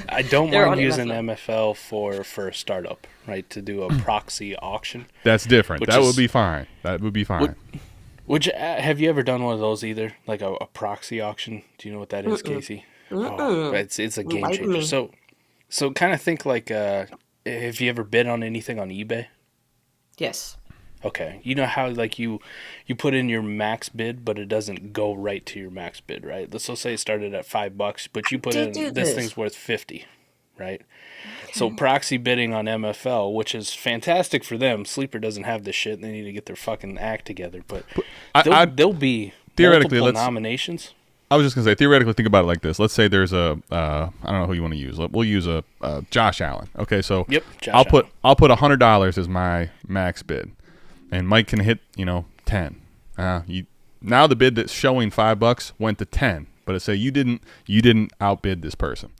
I don't mind using MFL for a startup, right? To do a proxy auction. That's different. That would be fine. Which have you ever done one of those either? Like a proxy auction? Do you know what that is, Kacey? Oh, it's a game changer. So kind of think like, have you ever bid on anything on eBay? Yes. Okay. You know how like you put in your max bid, but it doesn't go right to your max bid, right? Let's say it started at $5, but you put in this thing's worth 50, right? So proxy bidding on MFL, which is fantastic for them. Sleeper doesn't have this shit. They need to get their fucking act together. But there'll be theoretically multiple nominations. I was just gonna say, theoretically, think about it like this. Let's say there's I don't know who you want to use. We'll use a Josh Allen. Okay, so I'll put $100 as my max bid, and Mike can hit 10. Now the bid that's showing $5 went to 10, but it say you didn't outbid this person.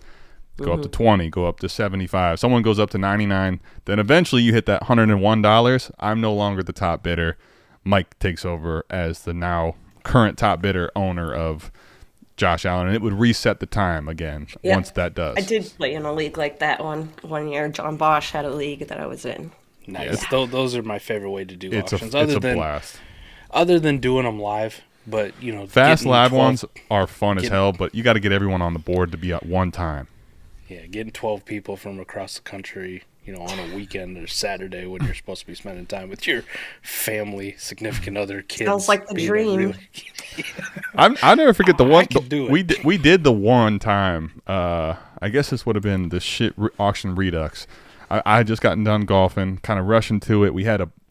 Go up to 20, go up to 75. Someone goes up to 99. Then eventually you hit that $101. I'm no longer the top bidder. Mike takes over as the now current top bidder owner of Josh Allen, and it would reset the time again once that does. I did play in a league like that one year. John Bosch had a league that I was in. Nice. Yeah. Those are my favorite way to do auctions. It's a blast. Other than doing them live, but fast live ones are fun as hell, but you got to get everyone on the board to be at one time. Yeah, getting 12 people from across the country, on a weekend or Saturday when you're supposed to be spending time with your family, significant other, kids. Sounds like the dream. I'll never forget the one. We did the one time. I guess this would have been the shit auction redux. I had just gotten done golfing, kind of rushing to it.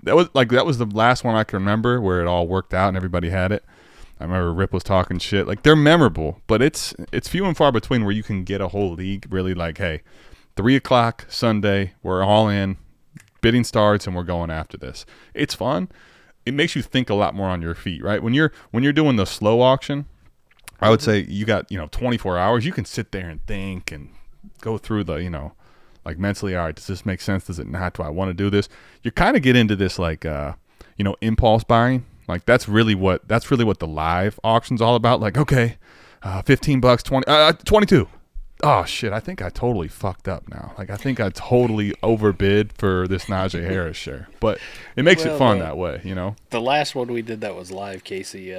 That was the last one I can remember where it all worked out and everybody had it. I remember Rip was talking shit. Like, they're memorable, but it's few and far between where you can get a whole league really like, hey, 3:00 Sunday, we're all in, bidding starts, and we're going after this. It's fun. It makes you think a lot more on your feet, right? When you're doing the slow auction, I would say you got 24 hours. You can sit there and think and go through the like mentally. All right, does this make sense? Does it not? Do I want to do this? You kind of get into this like impulse buying. Like that's really what the live auction's all about. Like, okay, $15, 20, 22. Oh shit! I think I totally fucked up now. Like I think I totally overbid for this Najee Harris share. But it makes it fun that way, The last one we did that was live, Casey.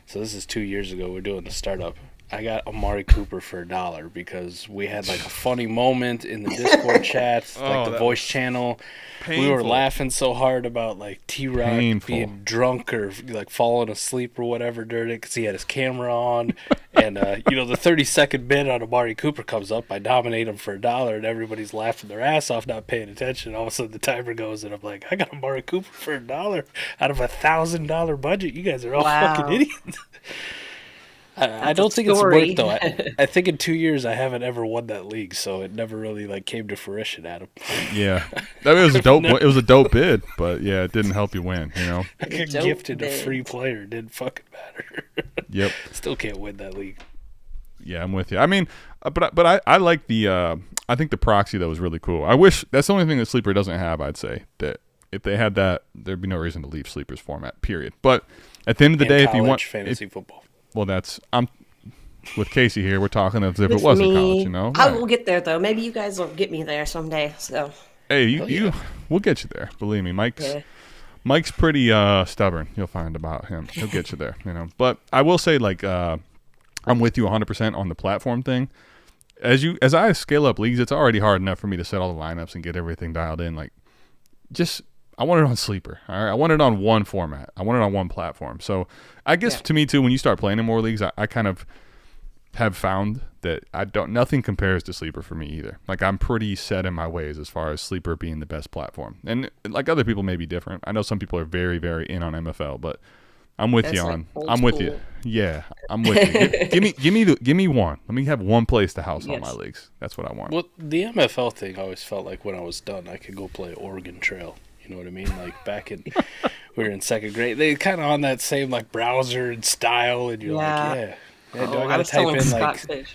So this is 2 years ago. We're doing the startup. I got Amari Cooper for $1 because we had like a funny moment in the Discord chat, like the voice channel. Painful. We were laughing so hard about like T-Rock being drunk or like falling asleep or whatever during it because he had his camera on. And, the 30-second bid on Amari Cooper comes up. I nominate him for $1 and everybody's laughing their ass off, not paying attention. All of a sudden the timer goes and I'm like, I got Amari Cooper for $1 out of $1,000 budget. You guys are all fucking idiots. I don't think it's worked though. I think in 2 years I haven't ever won that league, so it never really like came to fruition, Adam. Yeah, it was a dope. It was a dope bid, but yeah, it didn't help you win. I got gifted a free player. Didn't fucking matter. Yep. Still can't win that league. Yeah, I'm with you. I mean, but I like the. I think the proxy though was really cool. I wish that's the only thing that Sleeper doesn't have. I'd say that if they had that, there'd be no reason to leave Sleeper's format. Period. But at the end of the day, if you want fantasy football. Well, I'm with Casey here. We're talking as if it wasn't college, I will get there though. Maybe you guys will get me there someday. So. Hey, we'll get you there. Believe me, Mike's pretty stubborn. You'll find about him. He'll get you there. But I will say, like, I'm with you 100% on the platform thing. As I scale up leagues, it's already hard enough for me to set all the lineups and get everything dialed in. Like, I want it on Sleeper. All right, I want it on one format. I want it on one platform. So I guess to me too, when you start playing in more leagues, I kind of have found that nothing compares to Sleeper for me either. Like I'm pretty set in my ways as far as Sleeper being the best platform. And like other people may be different. I know some people are very, very in on MFL, but I'm with you on. I'm with you. Yeah, I'm with you. Give me one. Let me have one place to house all my leagues. That's what I want. Well, the MFL thing, I always felt like when I was done, I could go play Oregon Trail. You know what I mean? Like back in, we were in second grade. They kind of on that same like browser and style, and you're like, do I gotta type in like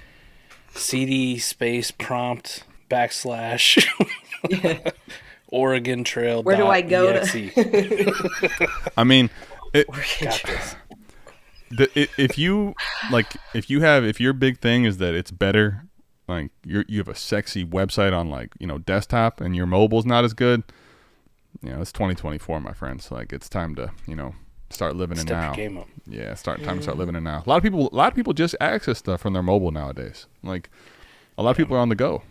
CD space prompt / Oregon Trail. Where do I go to? I mean, got this. If your big thing is that it's better, like you have a sexy website on like desktop and your mobile's not as good. It's 2024, my friends. Like it's time to start living it now. Your game up. Yeah, time to start living it now. A lot of people just access stuff from their mobile nowadays. Like a lot of people are on the go.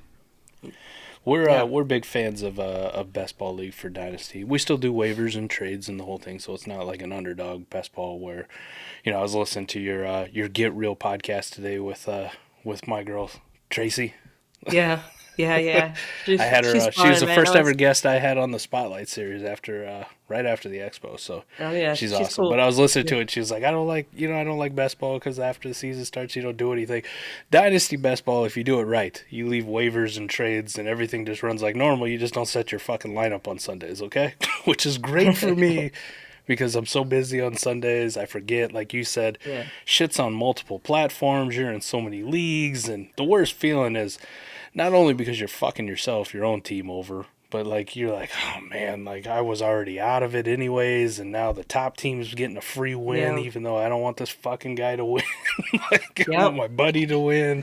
We're big fans of Best Ball League for Dynasty. We still do waivers and trades and the whole thing, so it's not like an underdog best ball where, I was listening to your Get Real podcast today with my girl Tracy. Yeah. I had her. She was the first ever guest I had on the Spotlight series right after the Expo. So she's awesome. Cool. But I was listening to it. She was like, I don't like best ball because after the season starts, you don't do anything. Dynasty best ball, if you do it right, you leave waivers and trades and everything just runs like normal. You just don't set your fucking lineup on Sundays, okay? Which is great for me. Because I'm so busy on Sundays, I forget, like you said, shit's on multiple platforms, you're in so many leagues, and the worst feeling is not only because you're fucking yourself, your own team over, but like you're like, oh man, like I was already out of it anyways, and now the top team's getting a free win, even though I don't want this fucking guy to win. Like, I want my buddy to win.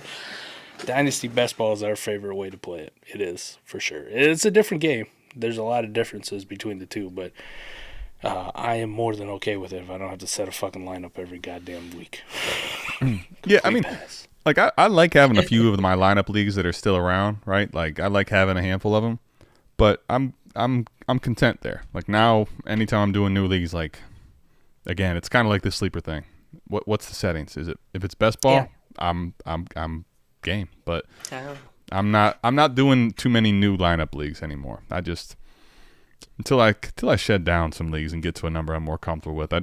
Dynasty Best Ball is our favorite way to play it. It is, for sure. It's a different game. There's a lot of differences between the two, but I am more than okay with it if I don't have to set a fucking lineup every goddamn week. Yeah, I mean, like I like having a few of my lineup leagues that are still around, right? Like I like having a handful of them, but I'm content there. Like now, anytime I'm doing new leagues, like again, it's kind of like the sleeper thing. What's the settings? Is it if it's best ball? Yeah. I'm game, but I'm not doing too many new lineup leagues anymore. I just until I shed down some leagues and get to a number I'm more comfortable with.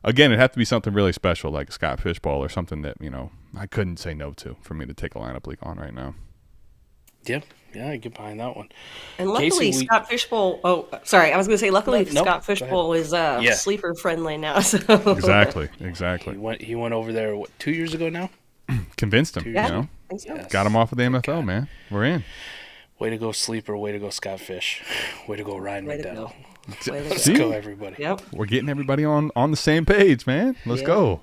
Again, it'd have to be something really special like Scott Fishbowl or something that, I couldn't say no to for me to take a lineup league on right now. Yeah, I get behind that one. And luckily, Casey, Scott Fishbowl. Oh, sorry, I was going to say luckily Scott Fishbowl is sleeper friendly now. So. Exactly. He went over there 2 years ago now. Convinced him. Yeah, yes. Got him off of the MFL, man. We're in. Way to go, sleeper. Way to go, Scott Fish. Way to go, Ryan McDowell. Let's go, everybody. Yep. We're getting everybody on the same page, man. Let's go.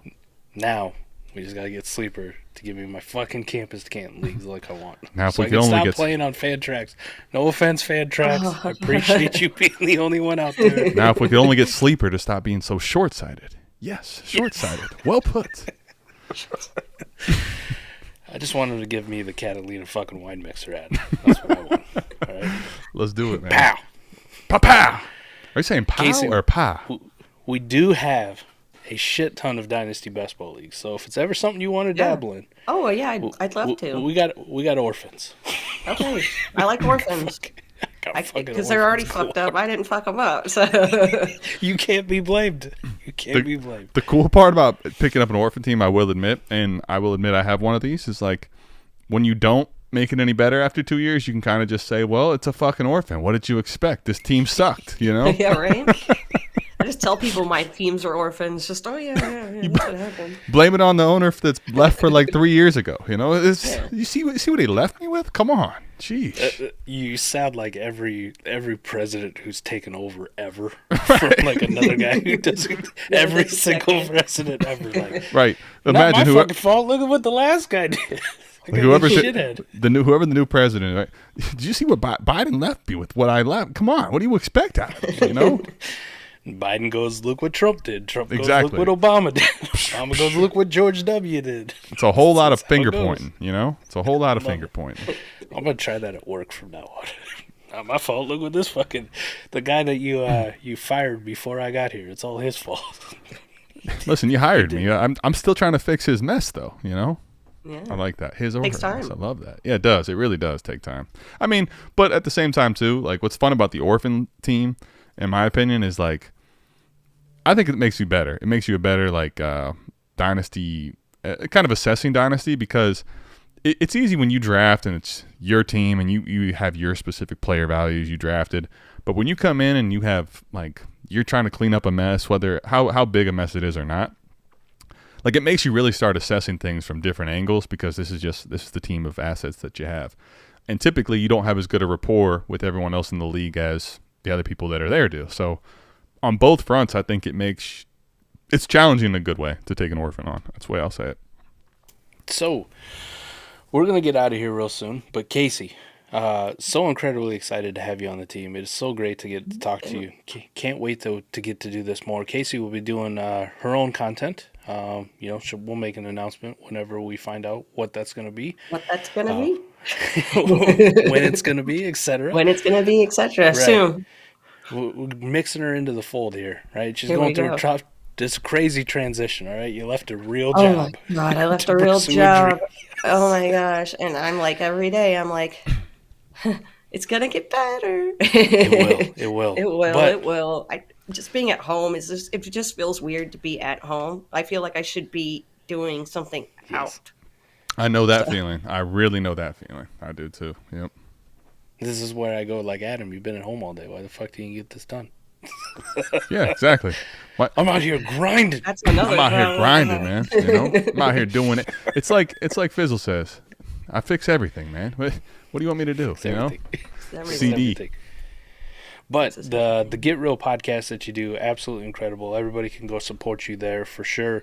Now, we just got to get sleeper to give me my fucking campus camp leagues like I want. Now, if so we I can can only stop playing on fan tracks. No offense, fan tracks. I appreciate you being the only one out there. Now, if we could only get sleeper to stop being so short-sighted. Yes, short-sighted. Well put. I just wanted to give me the Catalina fucking wine mixer ad. That's what I want. All right? Let's do it, man. Pow! Pow! Are you saying pow Casey, or pa? We do have a shit ton of Dynasty Best Ball leagues. So if it's ever something you want to dabble in. Oh, yeah, I'd love to. We got orphans. Okay. I like orphans. Because they're already fucked up. I didn't fuck them up. So you can't be blamed. The cool part about picking up an orphan team, I will admit, and I will admit I have one of these, is like when you don't make it any better after 2 years, you can kind of just say, well, it's a fucking orphan. What did you expect? This team sucked, Yeah, right? I just tell people my teams are orphans. Just, yeah, that's what happened. Blame it on the owner that's left for like 3 years ago. You see what he left me with? Come on. Jeez. You sound like every president who's taken over ever from like another guy who does every single president ever. Like, right. Imagine not my fucking fault. Look at what the last guy did. Whoever the new president, right? Did you see what Biden left me with? What I left? Come on, what do you expect out of it? Biden goes, look what Trump did. Trump goes, look what Obama did. Obama goes, look what George W. did. It's a whole lot of finger pointing, It's a whole lot of finger pointing. I'm gonna try that at work from now on. Not my fault. Look what this the guy that you fired before I got here. It's all his fault. Listen, you hired me. I'm still trying to fix his mess, though. Yeah. I like that. His takes time. I love that. Yeah, it does. It really does take time. I mean, but at the same time too, like what's fun about the orphan team, in my opinion, is like I think it makes you better. It makes you a better like dynasty, kind of assessing dynasty because it's easy when you draft and it's your team and you have your specific player values you drafted. But when you come in and you have like you're trying to clean up a mess, whether how big a mess it is or not. Like it makes you really start assessing things from different angles because this is the team of assets that you have. And typically you don't have as good a rapport with everyone else in the league as the other people that are there do. So on both fronts, I think it's challenging in a good way to take an orphan on. That's the way I'll say it. So we're going to get out of here real soon. But Kacey, so incredibly excited to have you on the team. It is so great to get to talk to you. Can't wait to get to do this more. Kacey will be doing her own content. We'll make an announcement whenever we find out what that's going to be. What that's going to be? when it's going to be, etc. When it's going to be, etc. Right. Soon. We're mixing her into the fold here, right? She's Here going we through go. this crazy transition, all right? You left a real Oh job. my God, I left to a real pursue a job. dream. Oh my gosh. And I'm like, every day, I'm like, it's going to get better. It will. It will. But It will. Just being at home it just feels weird to be at home. I feel like I should be doing something out. I know that feeling. I really know that feeling. I do too. Yep. this is where I go, like, Adam, you've been at home all day. Why the fuck didn't you get this done? Yeah, exactly. What? I'm out here grinding. That's another I'm out here problem. grinding, man. You know, I'm out here doing it. It's like Fizzle says, I fix everything, man. What do you want me to do? It's You know, everything. Everything. CD. Everything. But the Get Real podcast that you do, absolutely incredible. Everybody can go support you there for sure.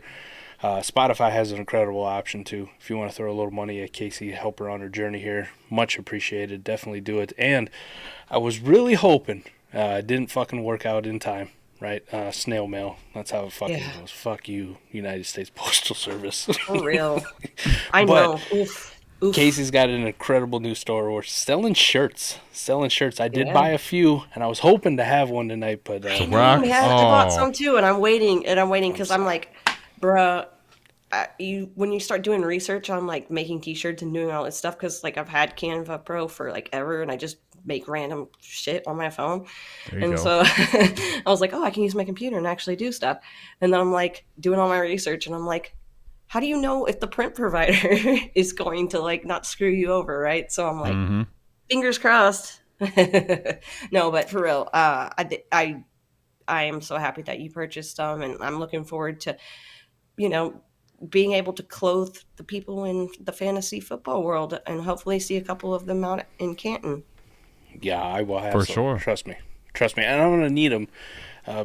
Spotify has an incredible option too. If you want to throw a little money at Kacey, help her on her journey here, much appreciated. Definitely do it. And I was really hoping it didn't fucking work out in time, right? Snail mail. That's how it fucking goes. Fuck you, United States Postal Service. For real. I But- know. Oof. Oof. Casey's got an incredible new store. We're selling shirts. I did Yeah. buy a few, and I was hoping to have one tonight, but rock. Yeah, I bought Oh. some too, and I'm waiting because I'm like, bruh, when you start doing research on like making t-shirts and doing all this stuff, because like I've had Canva Pro for like ever, and I just make random shit on my phone. There you And go. so I was like, oh, I can use my computer and actually do stuff. And then I'm like doing all my research, and I'm like, how do you know if the print provider is going to like not screw you over, right? So I'm like, Mhm. fingers crossed. No, but for real, I am so happy that you purchased them, and I'm looking forward to, being able to clothe the people in the fantasy football world, and hopefully see a couple of them out in Canton. yeah, I will have For some. sure. Trust me. And I'm going to need them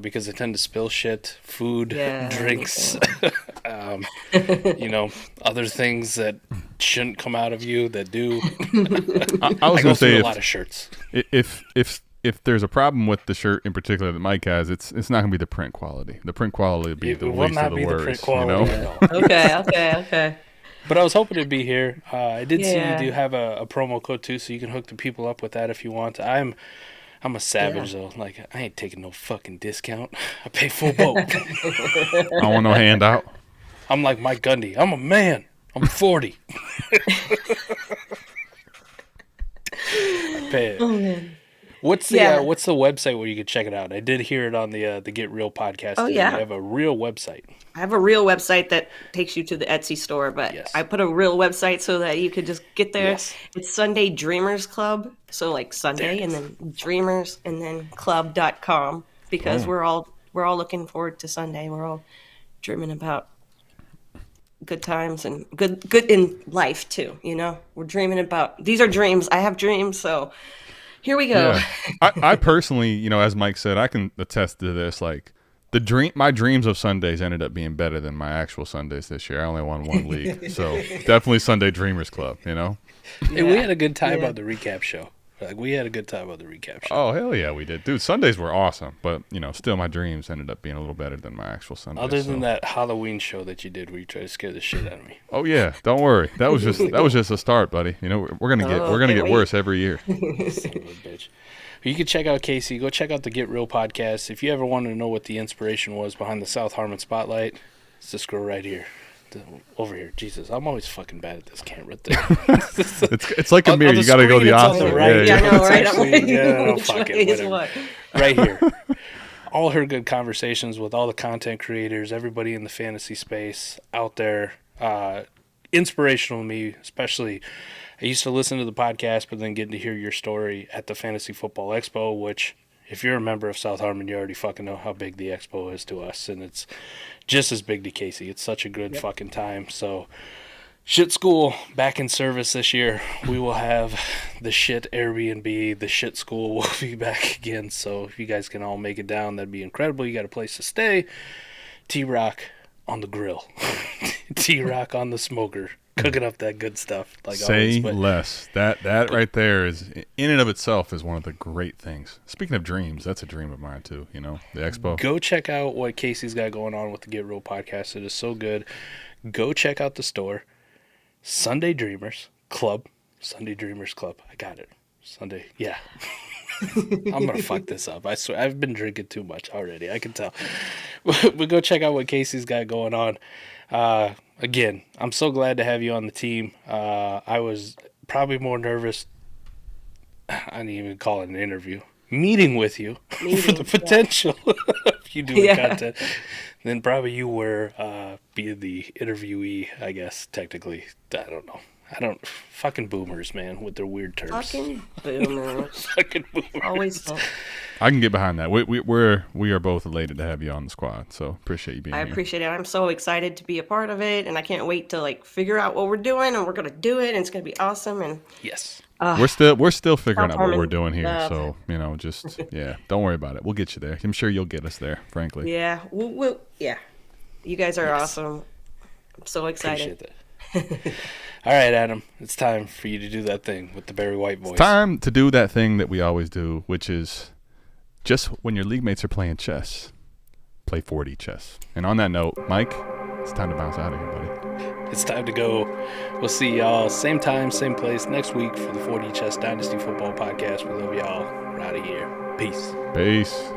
because I tend to spill shit, food, Yeah, drinks, other things that shouldn't come out of you that do. I was I go gonna through say a lot of shirts. if there's a problem with the shirt in particular that Mike has, it's not gonna be the print quality. The print quality would be It the will least not of the be the worries. print You quality know? at all. Okay. But I was hoping it'd be here. I did see Yeah. you do have a promo code too, so you can hook the people up with that if you want. I'm a savage though. Like, I ain't taking no fucking discount. I pay full boat. I don't want no handout. I'm like Mike Gundy. I'm a man. I'm 40. I pay it. Oh man. What's the Yeah. what's the website where you can check it out? I did hear it on the Get Real podcast. Oh, today. yeah. You have a real website. I have a real website that takes you to the Etsy store, but Yes. I put a real website so that you could just get there. Yes. It's Sunday Dreamers Club. So like Sunday and then Dreamers and then club.com, because we're all looking forward to Sunday. We're all dreaming about good times and good in life too, We're dreaming about, these are dreams. I have dreams, so here we go. Yeah. I personally, as Mike said, I can attest to this. Like my dreams of Sundays ended up being better than my actual Sundays this year. I only won one league, so definitely Sunday Dreamers Club. And we had a good time on the recap show. Like, we had a good time on the recap show. Oh hell yeah, we did, dude. Sundays were awesome, but still my dreams ended up being a little better than my actual Sundays. Other than that Halloween show that you did where you tried to scare the shit out of me. Oh yeah, don't worry. That was just a start, buddy. We're gonna can't get wait. worse every year. Son of a bitch. You can check out Kacey. Go check out the Get Real podcast. If you ever wanted to know what the inspiration was behind the South Harmon spotlight, it's this girl right here. Over here. Jesus, I'm always fucking bad at this camera thing. It's like a On mirror. the You got to go screen, the it's on opposite. the right. Yeah, I know, right? Actually, I'm like, yeah, which fuck way it, is whatever. what? Right here. All her good conversations with all the content creators, everybody in the fantasy space out there. Inspirational to me, especially. I used to listen to the podcast, but then getting to hear your story at the Fantasy Football Expo, which, if you're a member of South Harmon, you already fucking know how big the expo is to us, and it's just as big to Kacey. It's such a good fucking time. So, Shit School back in service this year. We will have the shit Airbnb. The Shit School will be back again. So if you guys can all make it down, that'd be incredible. You got a place to stay. T-Rock on the grill. T-Rock on the smoker. Cooking up that good stuff. Like Say always. But less. That right there is, in and of itself, is one of the great things. Speaking of dreams, that's a dream of mine too. The expo. go check out what Kacey's got going on with the Get Real podcast. It is so good. Go check out the store. Sunday Dreamers Club. Sunday Dreamers Club. I got it. Sunday. Yeah. I'm going to fuck this up. I swear. I've been drinking too much already. I can tell. But go check out what Casey's got going on. Again, I'm so glad to have you on the team. I was probably more nervous. I didn't even call it an interview. Meeting with you for the potential of you doing content. Then probably you were being the interviewee, I guess, technically. I don't know. Fucking boomers, man, with their weird terms. Fucking boomers. Fucking boomers. Always. I can get behind that. We are both elated to have you on the squad, so appreciate you being here. I appreciate it. I'm so excited to be a part of it, and I can't wait to like figure out what we're doing, and we're gonna do it, and it's gonna be awesome. And Yes. We're still figuring out what we're doing here, so just don't worry about it. We'll get you there. I'm sure you'll get us there. Frankly. Yeah, yeah. You guys are awesome. I'm so excited. Appreciate that. All right, Adam. It's time for you to do that thing with the Barry White voice. It's time to do that thing that we always do, which is just when your league mates are playing chess, play 4D chess. And on that note, Mike, it's time to bounce out of here, buddy. It's time to go. We'll see y'all same time, same place next week for the 4D Chess Dynasty Football Podcast. We love y'all. We're out of here. Peace. Peace.